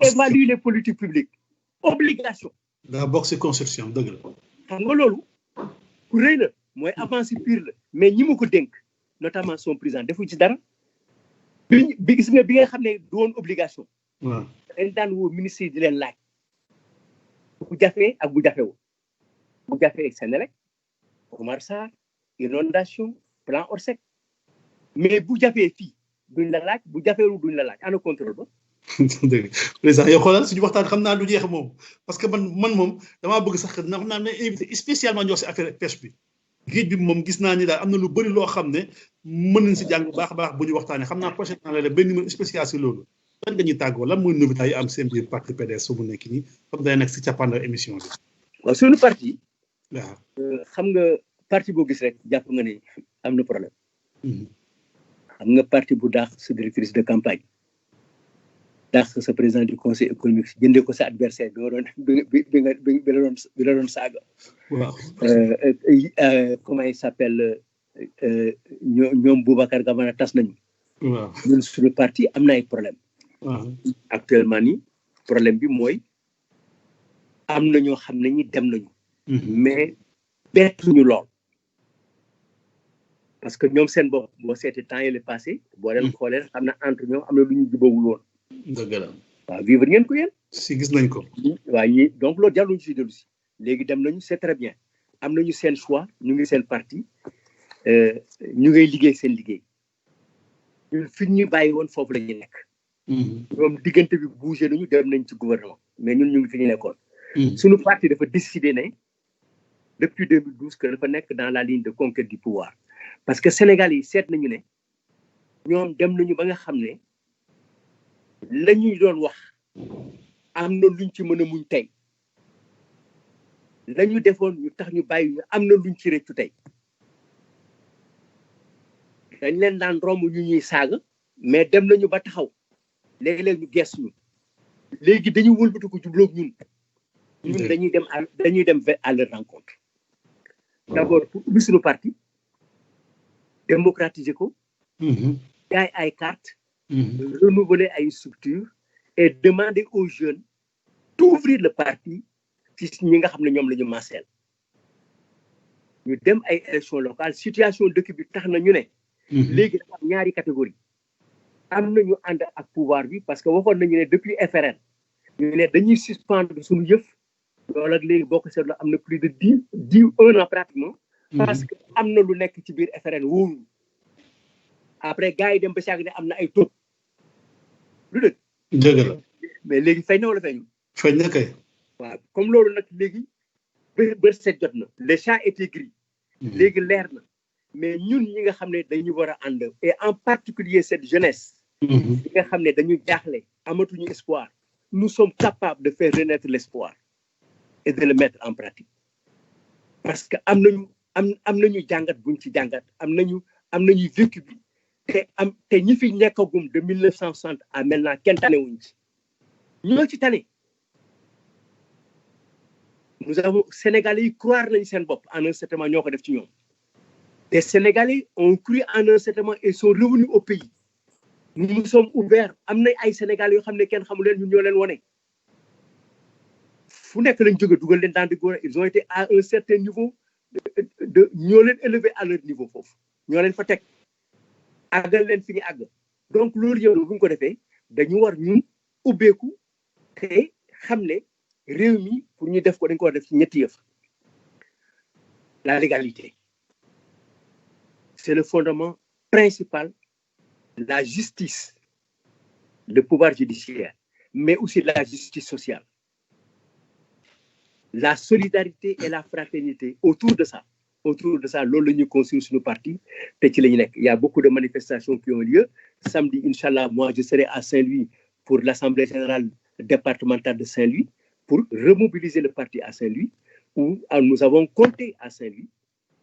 Évaluer les politiques publiques. Obligation. daa bokk ci constitution dëgg la. xam nga loolu ku rëy la mooy avancé pire la mais ñi ma ko dénk notamment son président defu ci dara bi gis nga bi nga xam ne du woon obligation. waaw dañ daan woo ministre yi di leen laaj. bu jafee ak bu jafewul bu jafee Senelec Oumar Sarr inondation plan Orsec mais bu jafee fii duñ la laaj bu jafeewul duñ la laaj ana contrôle ba. dëgg président yow xoolal suñu waxtaan xam naa du jeex moom parce que man moom damaa bëgg sax na xam naa ne invité spécialement ñu wax si affaire pêche bi géej bi moom gis naa ni daal am na lu bëri loo xam ne mën nañ si jàng bu baax a baax bu ñu waxtaanee xam naa prochainement la benn numéro spécial si loolu lan nga ñuy tàggoo lan mooy novité yi am seen biir parti PDS su mu nekk nii comme day nekk si cappaandaw émission bi. waaw suñu parti. waaw xam nga parti boo gis rek jàpp nga ne am na problème. xam nga parti bu daax sa directrice de campagne. daax sa président du conseil économique jëndee ko sa adversaire bi la doon saaga. waaw. comment il s'appelle ñoom Boubacar Camara tas nañu. waaw ñun suñu parti am na ay problème waaw actuellement nii problème bi mooy am na ñoo xam ne ñi dem nañu. mais bettuñu lool. parce que ñoom seen bopp boo seetee temps yële passé boo leen xoolee xam na entre ñoom am na lu ñu jubawul woon. dëgg la. waaw vivre ngeen ko yéen. si gis nañ ko. waaw ñi donc loolu jarul ñu si dellu si léegi dem nañu c'est très bien am nañu seen choix ñu ngi seen parti ñu ngay liggéey seen liggéey ñun fi ñu bàyyi woon foofu la ñuy nekk. ñoom diggante bi bougé nañu dem nañ ci gouvernement mais ñun ñu ngi fi ñu nekkoon. suñu parti dafa décidé ne depuis 2012 que dafa nekk dans la ligne de conquête du pouvoir parce que Sénégal yi seet nañu ne ñoom dem nañu ba nga xam ne la ñuy doon wax am na luñ ci mën a muñ tey la ñu defoon ñu tax ñu bàyyi ñu am na luñ ci rëccu tey dañ leen daan romb ñu ñuy saaga mais dem nañu ba taxaw léegi-léeg ñu gees ñu léegi dañuy wëlbati ko jubloog ñun dañuy dem à leur rencontre d'abord pour ubbi suñu parti démocratiser ko jaay ay carte renouveler ay structure et demander aux jeunes d'ouvrir le parti ci ñi nga xam ne ñoom la ñu maaseel ñu dem ay élections locales situation dëkk bi tax na ñu ne léegi dafa am ñaari catégorie am nañu ànd ak pouvoir bi parce que waxoon nañu ne depuis FRN ñu ne dañuy suspendre suñu yëf loolu ak léegi boo ko seetloo am na plus de 1 an pratiquement parce que am na lu nekk ci biir FRN wóoru après gars yi dem ba saag ne am na ay taux lu dëgg la mais léegi feeñ na wala feeñu feeñ na kay waaw comme loolu nag léegi bër set jot na le chat était gris léegi leer na mais ñun ñi nga xam ne dañu war a ànd et en particulier cette jeunesse ñi nga xam ne dañu jaaxle amatuñu espoir nous sommes capables de faire renaître l'espoir et de le mettre en pratique parce que am nañu jàngat buñ ci jàngat am nañu vécu bi te ñi fi nekkagum de 1960 à maintenant kenn tanewuñ ci ñoo ci tane nous avons Sénégalais yi croire nañ seen bopp en un certain moment ñoo ko def ci ñoom les Sénégalais ont cru en un certain moment et sont revenus au pays nous nous sommes ouverts am na ay Sénégalais yoo xam ne kenn xamu leen ñun ñoo leen wone fu nekk lañ jóge dugal leen dans de góor ils ont été à un certain niveau de ñoo leen élevé à leur niveau foofu ñoo leen fa teg àggal leen fi ñu àgg donc loolu yow bu ñu ko defee dañu war ñun ubbeeku te xam ne réew mi pour ñu def ko dañ ko war def ci ñetti yëf la légalité c'est le fondement principal, la justice, le pouvoir judiciaire, mais aussi la justice sociale. La solidarité et la fraternité autour de ça, loolu la ñu construire suñu parti te ci la ñu nekk. Il y a beaucoup de manifestations qui ont lieu. Samedi, Inch'Allah, moi je serai à Saint-Louis pour l'Assemblée générale départementale de Saint-Louis pour remobiliser le parti à Saint-Louis, où nous avons compté à Saint-Louis.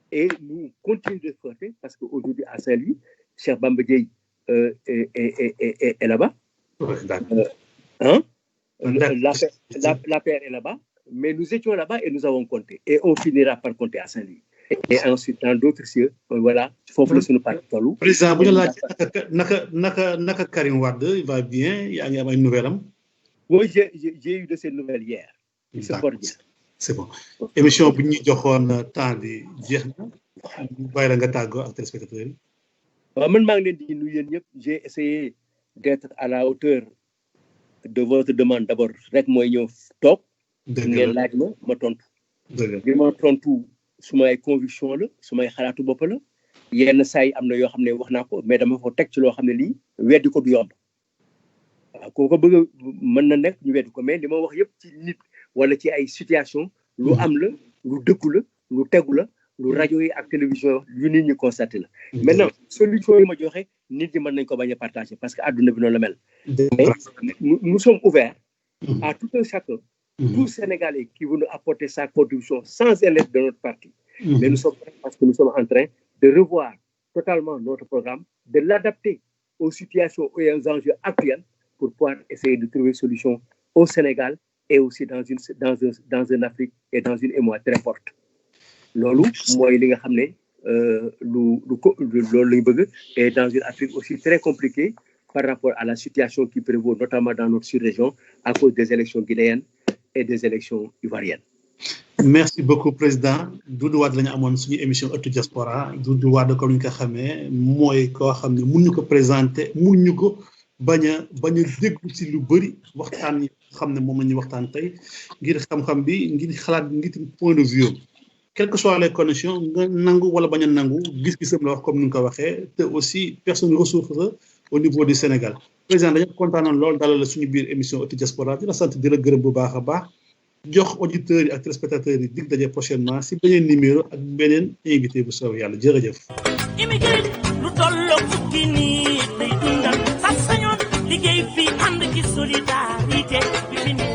Et nous continuons de porter parce qu'aujourd'hui à Saint-Louis, Cheikh Bamba Dièye est là-bas. L'APR est là-bas, mais nous étions là-bas et nous avons compté. Et on finira par compter à Saint-Louis. Et ensuite, dans d'autres cieux, voilà, il faut que nous parlons. Président, bu ñu laajee naka Karim Wade, il va bien, yaa ngi am ay nouvelles am. Oui, j'ai eu de ces nouvelles hier. Il se porte bien. C'est bon émission bu ñu joxoon temps bi jeex na ñu bàyyi la nga tàggoo ak téléspectateurs yi. waaw man maa ngi leen di nuyu yéen ñëpp j'ai essayé d'être à la hauteur de votre demande d'abord rek mooy ñëw toog. ngeen laaj ma tontu. li ma tontu suma ay conviction la sumay xalaatu bopp la yenn saa yi am na yoo xam ne wax naa ko mais dama ko teg ci loo xam ne lii weddi ko du yomb waaw koo ko bëgg mën na nekk ñu weddi ko mais li ma wax yëpp ci nit. wala ci ay situation lu am la lu dëkku la lu tegu la lu rajo yi ak télévision yu nit ñi constaté la maintenant solution yi ma joxe nit ñi mën nañ ko bañ a partager parce que àdduna bi noonu la mel mais nous sommes ouverts à tout un chacun tout Sénégalais qui veut nous apporter sa contribution sans l'aide de notre parti mais nous sommes prêts parce que nous sommes en train de revoir totalement notre programme de l'adapter aux situations et aux enjeux actuels pour pouvoir essayer de trouver une solution au Sénégal et aussi dans une Afrique et dans une émoi très forte loolu mooy li nga xam ne loolu lañu bëgg et dans une Afrique aussi très compliquée par rapport à la situation qui prévaut notamment dans notre sous-région à cause des élections guinéennes et des élections ivoiriennes. Merci beaucoup président Doudou Wade la ñu amoon suñu émission ëttu diaspora Doudou Wade comme ni nga ko xamee mooy koo xam ne mun ñu ko présenter mun ñu ko bañ a déglu ci lu bëri waxtaan yi xam ne moom la ñuy waxtaan tey ngir xam-xam bi ngir xalaat ngir point de vue quelles que soient les conditions nga nangu wala bañ a nangu gis-gisam la wax comme ni nga ko waxee te aussi personne ressource au niveau du Sénégal président dañu kontaanoon lool dalal la suñu biir émission ëttu diaspora di la sant di la gërëm bu baax a baax jox auditeurs yi ak téléspectateurs yi dig daje prochainement si beneen numéro ak beneen invité bu soobee yàlla jërëjëf. immigré lu tolloo fukki nit lay dundal sax sañoon liggéey fi ànd ci solidarité bi fi ne